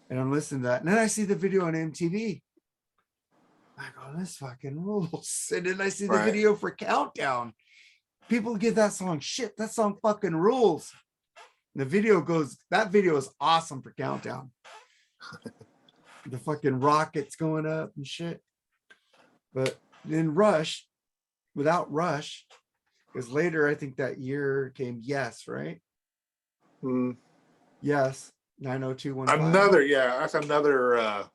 And I'm listening to that. And then I see the video on MTV. I go, this fucking rules. And then I see the video for Countdown. People give that song shit. That song fucking rules. And the video goes, that video is awesome for Countdown. The fucking rockets going up and shit. But then Rush, without Rush, because later I think that year came Yes, right? Yes, 90215. That's another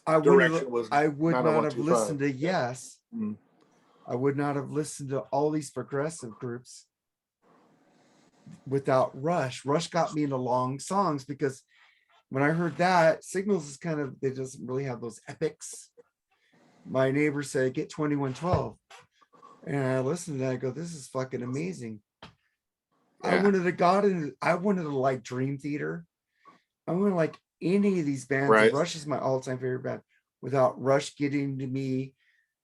I would not have 90125. listened to Yes. I would not have listened to all these progressive groups without Rush. Rush got me into long songs because when I heard that, Signals is kind of, it doesn't really have those epics. My neighbor said, get 2112. And I listened to that, I go, this is fucking amazing. Yeah. I wanted to like Dream Theater. I wanted to like any of these bands. Right. Rush is my all-time favorite band. Without Rush getting to me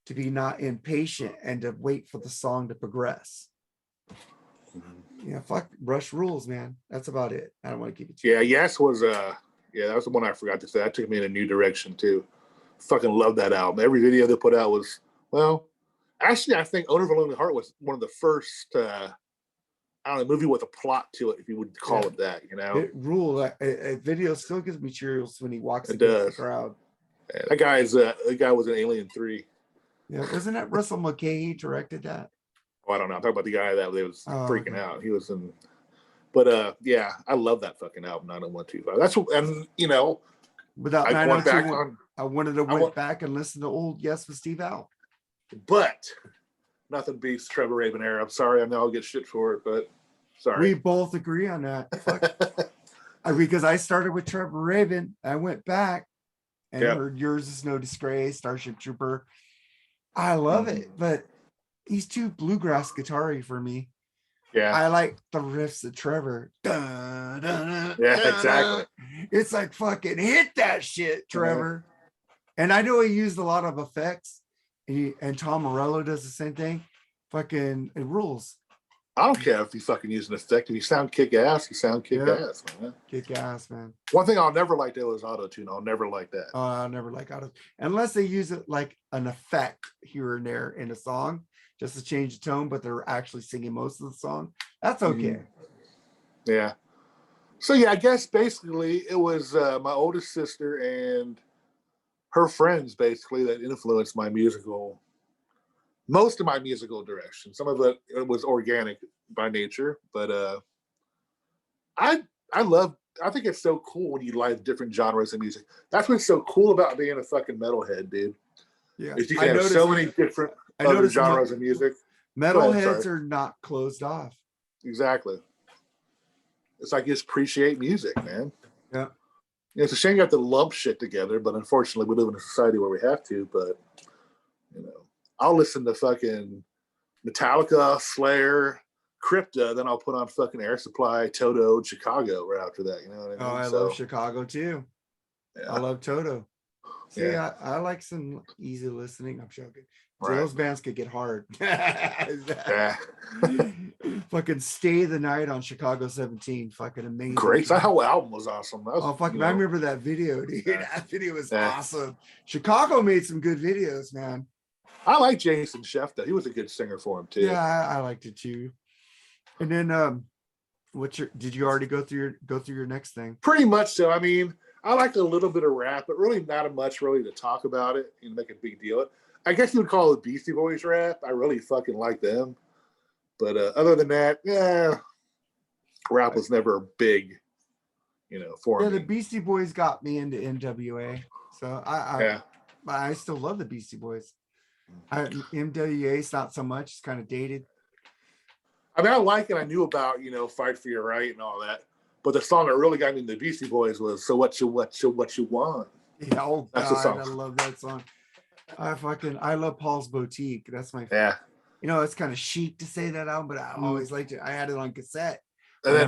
to be not impatient and to wait for the song to progress. Yeah, fuck, Rush rules, man. That's about it. I don't want to keep it too long. Yes was that was the one I forgot to say. That took me in a new direction too. Fucking love that album. Every video they put out was, actually I think Owner of a Lonely Heart was one of the first movie with a plot to it, if you would call it that, It ruled. A video still gives me chills when he walks against the crowd. Yeah, that guy was in Alien 3. Yeah, wasn't that Russell McKay directed that? Oh, I don't know. I'm talking about the guy that was freaking out. He was in, but I love that fucking album, 90125. That's what, and without 902, I wanted to went back and listen to old Yes with Steve Al. But nothing beats Trevor Rabin era. I'm sorry, I know I'll get shit for it, but sorry. We both agree on that. Fuck. Because I started with Trevor Rabin, I went back and heard Yours Is No Disgrace, Starship Trooper. I love it, but he's too bluegrass guitar-y for me. Yeah, I like the riffs of Trevor. Dun, dun, dun, exactly. It's like fucking hit that shit, Trevor. And I know he used a lot of effects, and Tom Morello does the same thing. Fucking, it rules. I don't care if you fucking use an effect. If you sound kick ass, you sound kick ass, man. Kick ass, man. One thing I'll never like though is auto tune. I'll never like that. I'll never like auto, unless they use it like an effect here and there in a song, just to change the tone, but they're actually singing most of the song. That's okay. Yeah. So I guess basically it was my oldest sister and her friends basically that influenced most of my musical direction. Some of it was organic by nature, but I think it's so cool when you like different genres of music. That's what's so cool about being a fucking metalhead, dude. Yeah, is you can have so many different other genres of music. Metalheads are not closed off. Exactly. It's like you just appreciate music, man. Yeah. It's a shame you have to lump shit together, but unfortunately we live in a society where we have to, but I'll listen to fucking Metallica, Slayer, Crypta, then I'll put on fucking Air Supply, Toto, Chicago right after that. You know what I mean? I love Chicago too. Yeah. I love Toto. See, I like some easy listening. I'm joking. Right. Those bands could get hard. Fucking Stay the Night on Chicago 17. Fucking amazing. Great. That whole album was awesome. I remember that video, dude. That video was awesome. Chicago made some good videos, man. I like Jason Shefta. He was a good singer for him too. Yeah, I liked it too. And then did you already go through your next thing? Pretty much so. I mean, I like a little bit of rap, but really not much really to talk about it and make a big deal. I guess you would call it Beastie Boys rap. I really fucking like them. But other than that, yeah, rap was never big, for me. Yeah, the Beastie Boys got me into NWA. So I still love the Beastie Boys. MWA is not so much, it's kind of dated. I mean, I like it. I knew about, Fight for Your Right and all that. But the song that really got me into the Beastie Boys was So What You Want. Yeah, oh That's the God, song. I love that song. I love Paul's Boutique. That's my Yeah. It's kind of chic to say that out, but I always liked it. I had it on cassette. And then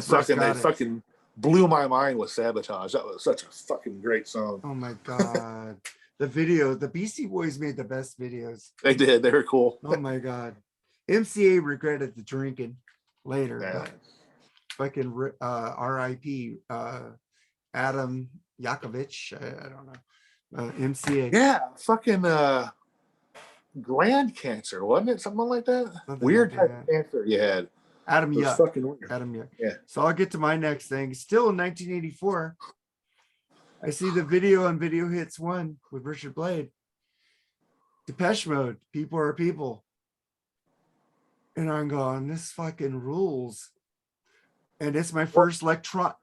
fucking blew my mind with Sabotage. That was such a fucking great song. Oh my God. The Beastie Boys made the best videos. They did. They were cool. Oh my God. MCA regretted the drinking later, but fucking RIP Adam Yakovich. I don't know. MCA. Yeah, fucking gland cancer, wasn't it? Something like that. Something Weird like type of cancer you had. Adam Yuck. Fucking weird. Adam Yuck. Yeah. So I'll get to my next thing. Still in 1984. I see the video on Video Hits 1 with Richard Blade. Depeche Mode, People Are People. And I'm going, this fucking rules. And it's my first electronic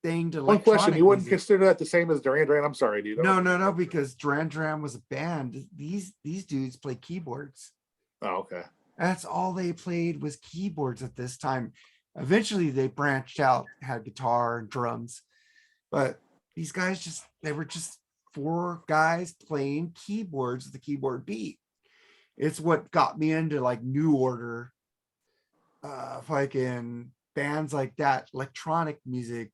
thing to One question, you wouldn't music. consider that the same as Duran Duran? I'm sorry, dude. No, because Duran Duran was a band. These dudes play keyboards. Oh, okay. That's all they played was keyboards at this time. Eventually they branched out, had guitar and drums. But these guys they were just four guys playing keyboards with the keyboard beat. It's what got me into like New Order, fucking bands like that, electronic music,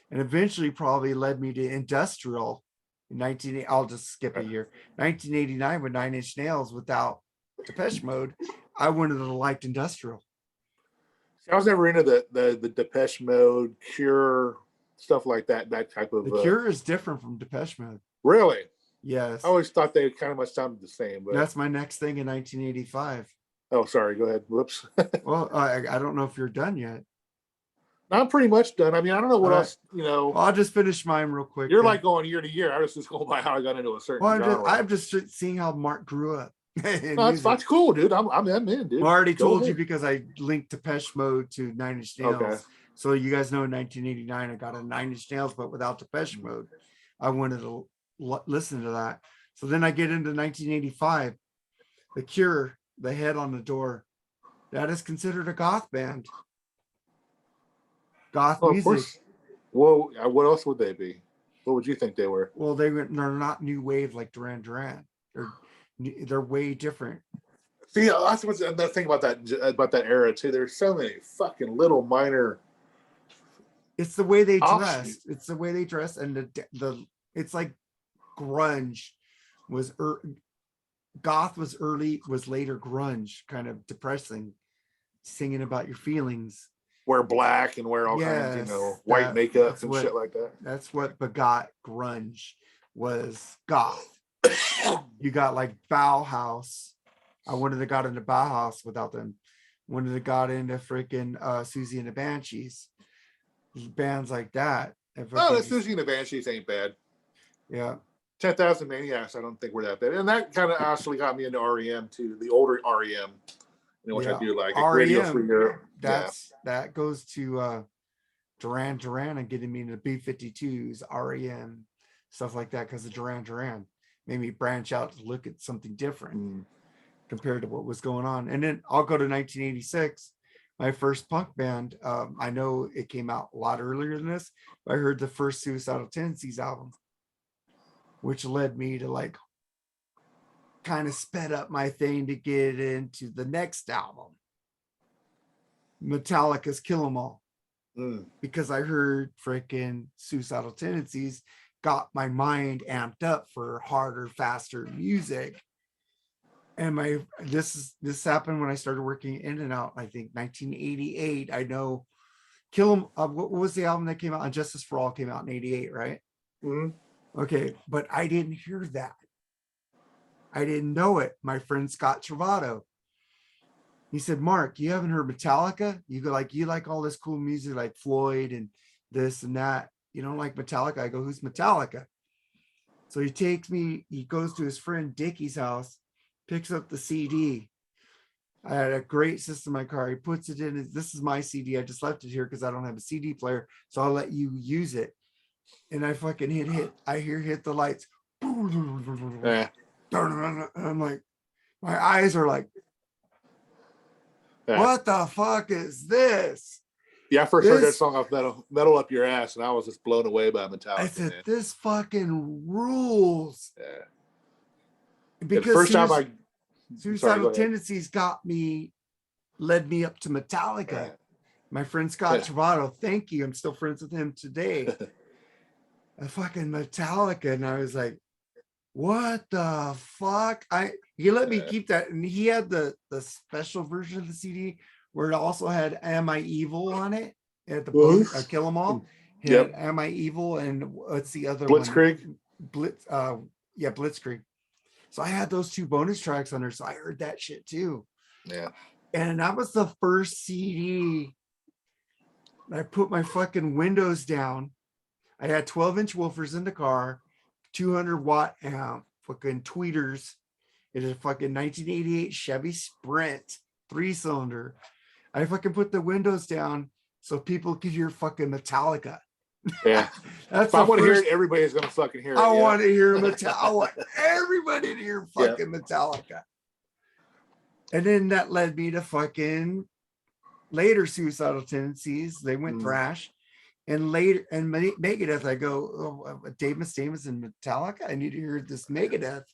and eventually probably led me to industrial in I'll just skip a year. 1989 with 9 Inch Nails. Without Depeche Mode, I wouldn't have liked industrial. See, I was never into the Depeche Mode, Cure, stuff like that type of. The Cure is different from Depeche Mode. Really? Yes. I always thought they kind of much sounded the same. But that's my next thing in 1985. Oh, sorry. Go ahead. Whoops. Well, I don't know if you're done yet. I'm pretty much done. I mean, I don't know what else, I'll just finish mine real quick. You're like going year to year. I was just going by how I got into a certain genre. I'm just seeing how Mark grew up. No, that's cool, dude. I'm in, dude. I already told you because I linked Depeche Mode to 9 Inch Nails. Okay. So you guys know in 1989, I got a 9 Inch Nails, but without Depeche Mode. I wanted to listen to that. So then I get into 1985, The Cure, The Head on the Door. That is considered a goth band. Goth music. Of course. Well, what else would they be? What would you think they were? Well, they're not new wave like Duran Duran. They're way different. See, that's what's another thing about that era too. There's so many fucking little minor. It's the way they dress. It's the way they dress, and the it's like grunge was goth was later grunge, kind of depressing, singing about your feelings. Wear black and wear all kinds, white makeup and shit like that. That's what begot grunge, was goth. You got like Bauhaus. I wouldn't have got into Bauhaus without them. Wouldn't have got into freaking Susie and the Banshees. Bands like that. Oh, the Susie and the Banshees ain't bad. Yeah. 10,000 Maniacs, I don't think we're that bad. And that kind of actually got me into REM too, the older REM. Which I do like. Radio Free Europe. That goes to Duran Duran and getting me into B-52s, REM, stuff like that, because of Duran Duran made me branch out to look at something different compared to what was going on. And then I'll go to 1986, my first punk band. I know it came out a lot earlier than this, but I heard the first Suicidal Tendencies album, which led me to like kind of sped up my thing to get into the next album, Metallica's Kill 'Em All, because I heard freaking Suicidal Tendencies, got my mind amped up for harder, faster music. And this happened when I started working in and out, I think 1988. I know Kill 'Em, what was the album that came out? Justice for All came out in 88, right? Okay, but I didn't hear that I didn't know it. My friend Scott Travato, he said, Mark, you haven't heard Metallica? You like all this cool music like Floyd and this and that. You don't like Metallica? I go, who's Metallica? So he goes to his friend Dickie's house, picks up the CD. I had a great system in my car. He puts it in. This is my CD. I just left it here because I don't have a CD player. So I'll let you use it. And I fucking hit. I hit the lights. Yeah. And I'm like, my eyes are like, Yeah. what the fuck is this? Yeah, I first heard that song off Metal Up Your Ass, and I was just blown away by Metallica. I said, this fucking rules. Yeah. Because the first time Suicidal Tendencies led me up to Metallica. Yeah. My friend Scott Travato, thank you. I'm still friends with him today. A fucking Metallica. And I was like, what the fuck? He let me keep that. And he had the special version of the CD where it also had Am I Evil on it at the Kill 'Em All. Had Am I Evil and what's the other Blitzkrieg? one? Blitzkrieg. So I had those 2 bonus tracks on there. So I heard that shit too. Yeah. And that was the first CD. I put my fucking windows down. I had 12-inch woofers in the car, 200-watt amp, fucking tweeters. It is a fucking 1988 Chevy Sprint 3-cylinder. I fucking put the windows down so people could hear fucking Metallica. Yeah. That's I want to hear it. Everybody's gonna fucking hear it. I want to hear Metallica. I want everybody to hear fucking Metallica. And then that led me to fucking later Suicidal Tendencies. They went thrash. And later, and Megadeth, I go, Dave Mustaine and Metallica. I need to hear this Megadeth.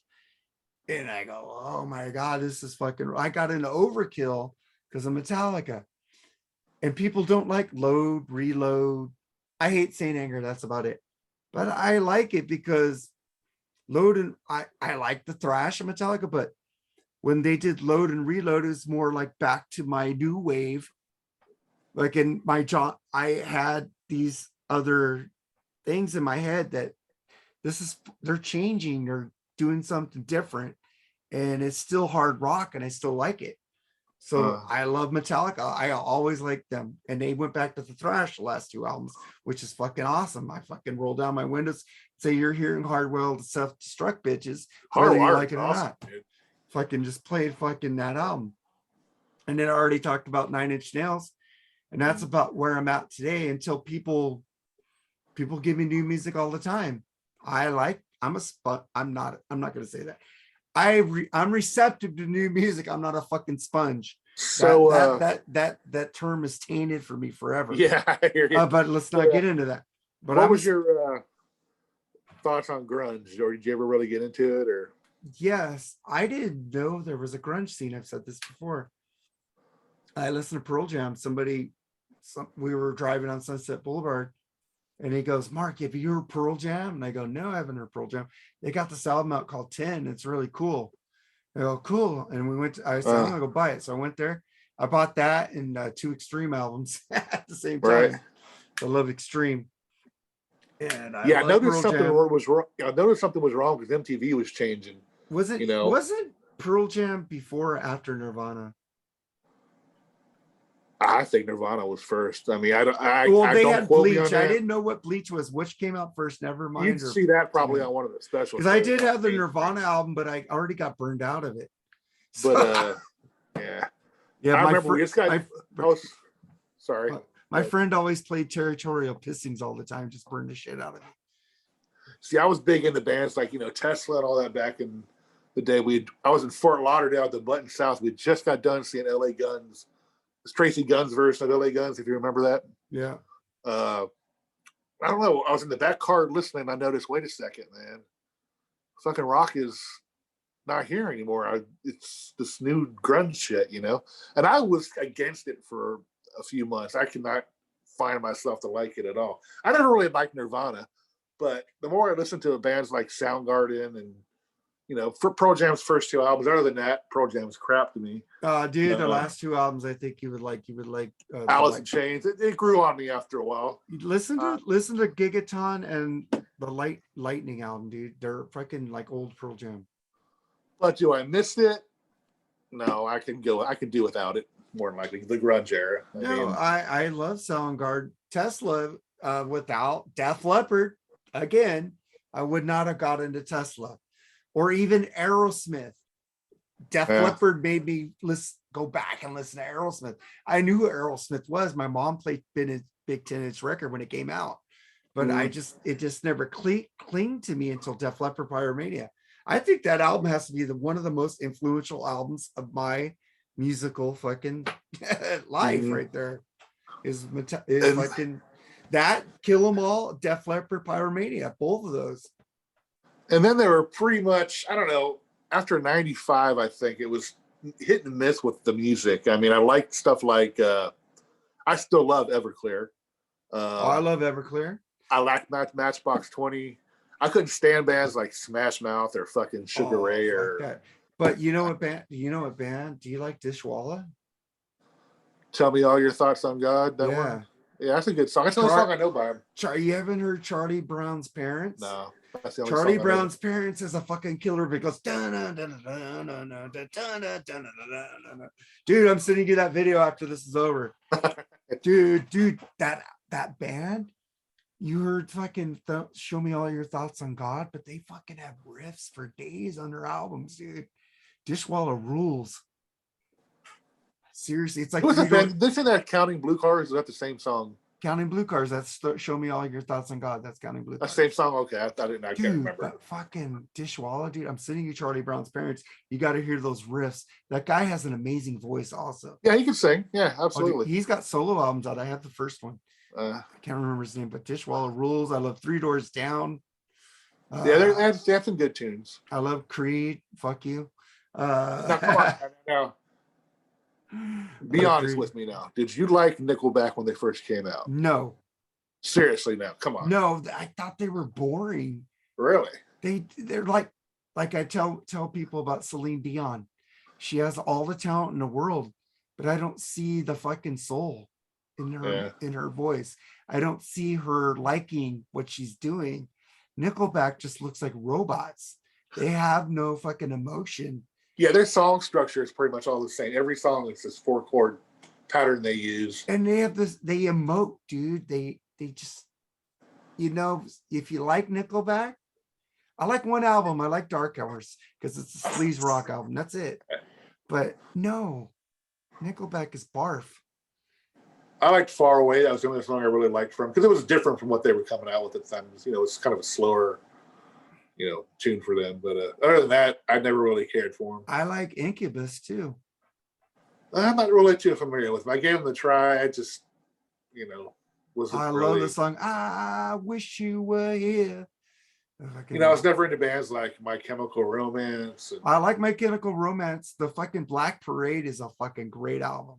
And I go, oh my God, this is fucking, I got into Overkill because of Metallica. And people don't like Load, Reload. I hate Saint Anger. That's about it. But I like it because Load and I like the thrash of Metallica, but when they did Load and Reload, it was more like back to my new wave. Like in my job, I had these other things in my head that they're changing, they're doing something different, and it's still hard rock and I still like it. So I love Metallica. I always liked them. And they went back to the thrash the last 2 albums, which is fucking awesome. I fucking roll down my windows, say you're hearing Hardwell Self-Destruct bitches, whether you like it or not. Dude. Fucking just played fucking that album. And then I already talked about 9 Inch Nails. And that's about where I'm at today until people give me new music all the time. I'm not going to say that. I'm receptive to new music. I'm not a fucking sponge. So that term is tainted for me forever. Yeah, I hear you. But let's not get into that. But what was your thoughts on grunge? Or did you ever really get into it? Or yes, I didn't know there was a grunge scene. I've said this before. I listened to Pearl Jam. We were driving on Sunset Boulevard. And he goes, Mark, have you heard Pearl Jam? And I go, no, I haven't heard Pearl Jam. They got this album out called 10. It's really cool. I go, cool. And I said, I'm going to go buy it. So I went there. I bought that and 2 Extreme albums at the same time. Right. I love Extreme. And I noticed something was wrong. I noticed something was wrong because MTV was changing. Wasn't Pearl Jam before or after Nirvana? I think Nirvana was first. I mean, they had Bleach. I didn't know what Bleach was. Which came out first? Never mind. You'd see that probably on one of the specials. Because I did have the Nirvana album, but I already got burned out of it. But yeah. I remember this guy. Sorry. My friend always played Territorial Pissings all the time. Just burned the shit out of me. See, I was big into bands like Tesla and all that back in the day. I was in Fort Lauderdale at the Button South. We just got done seeing LA Guns. Tracy Gunn's version of LA Guns, if you remember that. Yeah. I don't know. I was in the back car listening. I noticed, wait a second, man. Fucking rock is not here anymore. It's this new grunge shit, And I was against it for a few months. I could not find myself to like it at all. I never really liked Nirvana, but the more I listened to bands like Soundgarden and for Pearl Jam's first 2 albums. Other than that, Pearl Jam's crap to me. Dude, the last 2 albums, I think you would like. Alice in Chains. It grew on me after a while. Listen to Gigaton and the Lightning album, dude. They're fucking like old Pearl Jam. But do I miss it? No, I can do without it more than likely. The grunge era. No, I love Soundgarden. Tesla, without Def Leppard, again, I would not have got into Tesla or even Aerosmith. Def Leppard made me go back and listen to Aerosmith. I knew who Aerosmith was. My mom played Big 10-inch record when it came out, but it just never clinged to me until Def Leppard Pyromania. I think that album has to be one of the most influential albums of my musical fucking life right there. Is fucking that Kill 'Em All, Def Leppard Pyromania, both of those. And then they were pretty much, I don't know, after 95, I think it was hit and miss with the music. I mean, I liked stuff like I still love Everclear. I love Everclear. I like Matchbox 20. I couldn't stand bands like Smash Mouth or fucking Sugar Ray or that. But you know what band? Do you like Dishwalla? Tell Me All Your Thoughts on God. That one. Yeah, that's a good song. That's the only song I know by him. You haven't heard Charlie Brown's Parents? No. That's the only Charlie Brown's Parents is a fucking killer because dude, I'm sending you that video after this is over. dude, that band, you heard fucking Show Me All Your Thoughts on God, but they fucking have riffs for days on their albums, dude. Dishwalla rules. Seriously, it's like they say that Counting Blue Cars. Is that the same song? Counting Blue Cars. That's Show Me All Your Thoughts on God. That's Counting Blue Cars. The same song. Okay, I can't remember. But fucking Dishwalla, dude. I'm sending you Charlie Brown's Parents. You got to hear those riffs. That guy has an amazing voice, also. Yeah, he can sing. Yeah, absolutely. He's got solo albums out. I have the first one. I can't remember his name, but Dishwalla rules. I love Three Doors Down. They have some good tunes. I love Creed. Fuck you. Now, come on. Now, be honest with me now. Did you like Nickelback when they first came out? No. Seriously, now, come on. No, I thought they were boring. Really? They're like I tell people about Celine Dion. She has all the talent in the world, but I don't see the fucking soul in her voice. I don't see her liking what she's doing. Nickelback just looks like robots. They have no fucking emotion. Yeah, their song structure is pretty much all the same. Every song is this 4-chord pattern they use. And they have they emote, dude. They just, if you like Nickelback, I like one album. I like Dark Hours because it's a sleaze rock album. That's it. But no, Nickelback is barf. I liked Far Away. That was the only song I really liked from, because it was different from what they were coming out with at the time. It's kind of a slower, tune for them. But other than that, I never really cared for them. I like Incubus too. I'm not really too familiar with them. I gave them a try. I just, wasn't really. Love the song, I Wish You Were Here. I was never into bands like My Chemical Romance. I like My Chemical Romance. The fucking Black Parade is a fucking great album.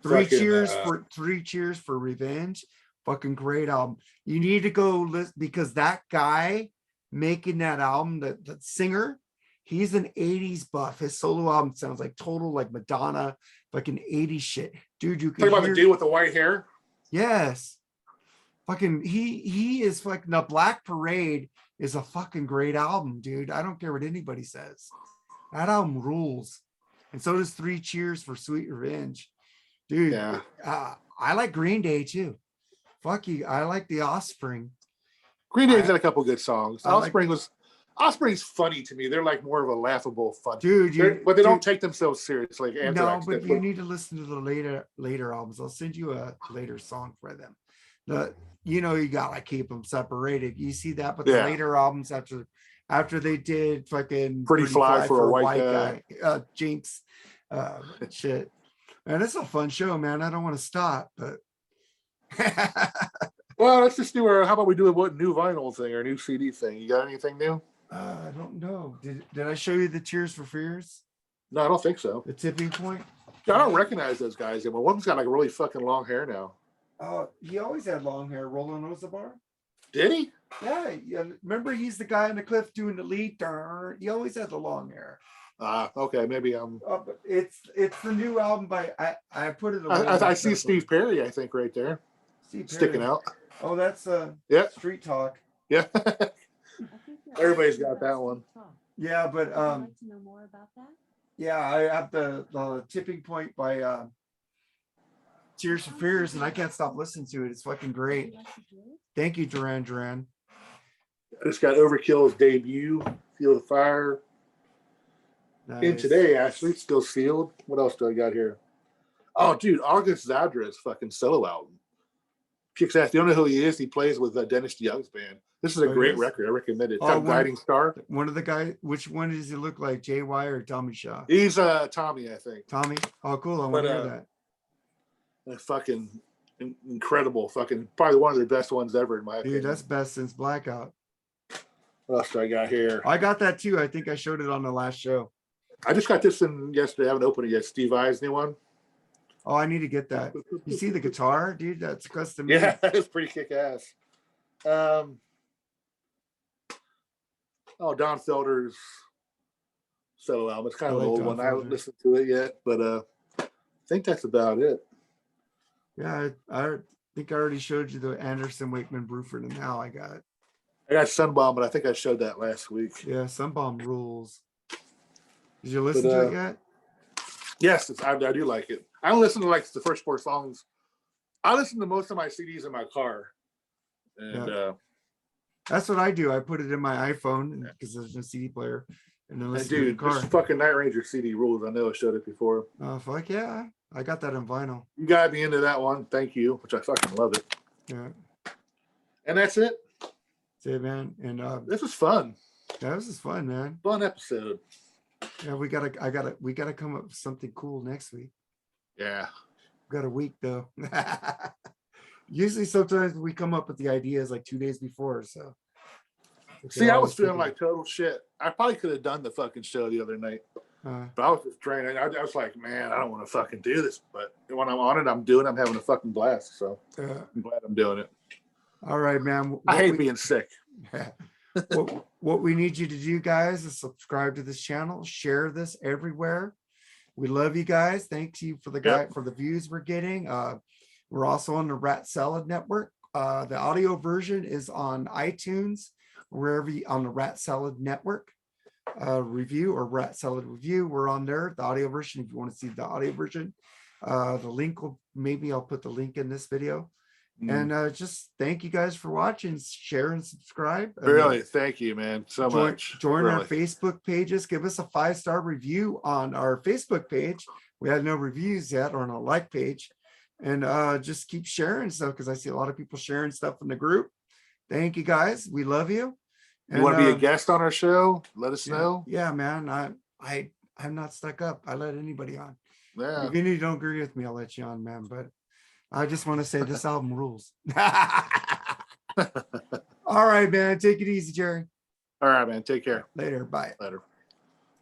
Three Cheers for Revenge. Fucking great album. You need to go listen, because that guy making that album, the singer, he's an 80s buff. His solo album sounds like total like Madonna, fucking 80s shit. Dude, you can talk about the dude with the white hair? Yes. Fucking he is fucking The Black Parade is a fucking great album, dude. I don't care what anybody says. That album rules. And so does Three Cheers for Sweet Revenge. Dude, yeah. I like Green Day too. Fuck you. I like The Offspring. Green Day's got a couple good songs. Offspring's funny to me. They're like more of a laughable fun. Dude, but they don't take themselves seriously. Like no, but you need to listen to the later albums. I'll send you a later song for them. You got like Keep Them Separated. You see that, but the later albums after they did fucking Pretty Fly for a White Guy. Jinx, shit. Man, it's a fun show, man. I don't want to stop, but well, let's just do how about we do a new vinyl thing or new CD thing? You got anything new? I don't know. Did I show you the Tears for Fears? No, I don't think so. The Tipping Point? I don't recognize those guys anymore. One's got like really fucking long hair now. He always had long hair. Roland Ozabar. Did he? Yeah. Remember, he's the guy on the cliff doing the lead. He always had the long hair. Okay, maybe I'm. But it's the new album by I put it. I see Steve Perry. I think right there, sticking out. Oh, that's Street Talk. Yeah, everybody's got that one. Yeah, but Would you like to know more about that? yeah, I have the tipping point by Tears for Fears, and I can't stop listening to it. It's fucking Would great. you like to hear it? Thank you, Duran Duran. I just got Overkill's debut, Feel the Fire. In Nice. today, actually, it's still sealed. What else do I got here? Oh, dude, August Zadra's fucking solo album. Kicks ass. You don't know who he is? He plays with Dennis DeYoung's band. This is a great record. I recommend it. It's got Guiding Star. One of the guys. Which one does he look like? JY or Tommy Shaw? He's Tommy, I think. Tommy. Oh, cool. I want to hear that. Fucking incredible. Fucking probably one of their best ones ever, in my opinion. Dude, that's best since Blackout. What else do I got here? I got that too. I think I showed it on the last show. I just got this in yesterday. I haven't opened it yet. Steve Vai's new one. Oh, I need to get that. You see the guitar, dude? That's custom made. Yeah, it's pretty kick ass. Oh, Don Felder's solo album. It's kind of an old one. I haven't listened to it yet, but I think that's about it. Yeah, I think I already showed you the Anderson Wakeman Bruford, and now I got Sunbomb, but I think I showed that last week. Yeah, Sunbomb rules. Did you listen to it yet? Yes, I do like it. I don't listen to like the first 4 songs. I listen to most of my CDs in my car, and that's what I do. I put it in my iPhone because there's no CD player, and then listen to the car. This fucking Night Ranger CD rules. I know I showed it before. Oh fuck yeah! I got that on vinyl. You got me into that one. Thank you, which I fucking love it. Yeah, and that's it. That's it, man. And this was fun. Yeah, this is fun, man. Fun episode. Yeah, we gotta come up with something cool next week. Yeah. We got a week though. Usually sometimes we come up with the ideas like 2 days before. So see, I was feeling like total shit. I probably could have done the fucking show the other night. But I was just drained. I was like, man, I don't want to fucking do this. But when I'm on it, I'm having a fucking blast. So I'm glad I'm doing it. All right, man. I hate being sick. What we need you to do, guys, is subscribe to this channel, share this everywhere. We love you guys. Thank you for the views we're getting. We're also on the Rat Salad Network. The audio version is on iTunes, wherever on the Rat Salad Network review or Rat Salad review. We're on there. The audio version, if you want to see the audio version, the link will I'll put the link in this video. And just thank you guys for watching, share and subscribe. Really, thank you, man, so much. Join our Facebook pages. Give us a 5-star review on our Facebook page. We had no reviews yet, or on a like page. And just keep sharing stuff, because I see a lot of people sharing stuff in the group. Thank you, guys. We love you. And, you want to be a guest on our show? Let us know. Yeah, man. I'm not stuck up. I let anybody on. Yeah. Even if you don't agree with me, I'll let you on, man. But I just want to say this album rules. All right, man. Take it easy, Jerry. All right, man. Take care. Later. Bye. Later.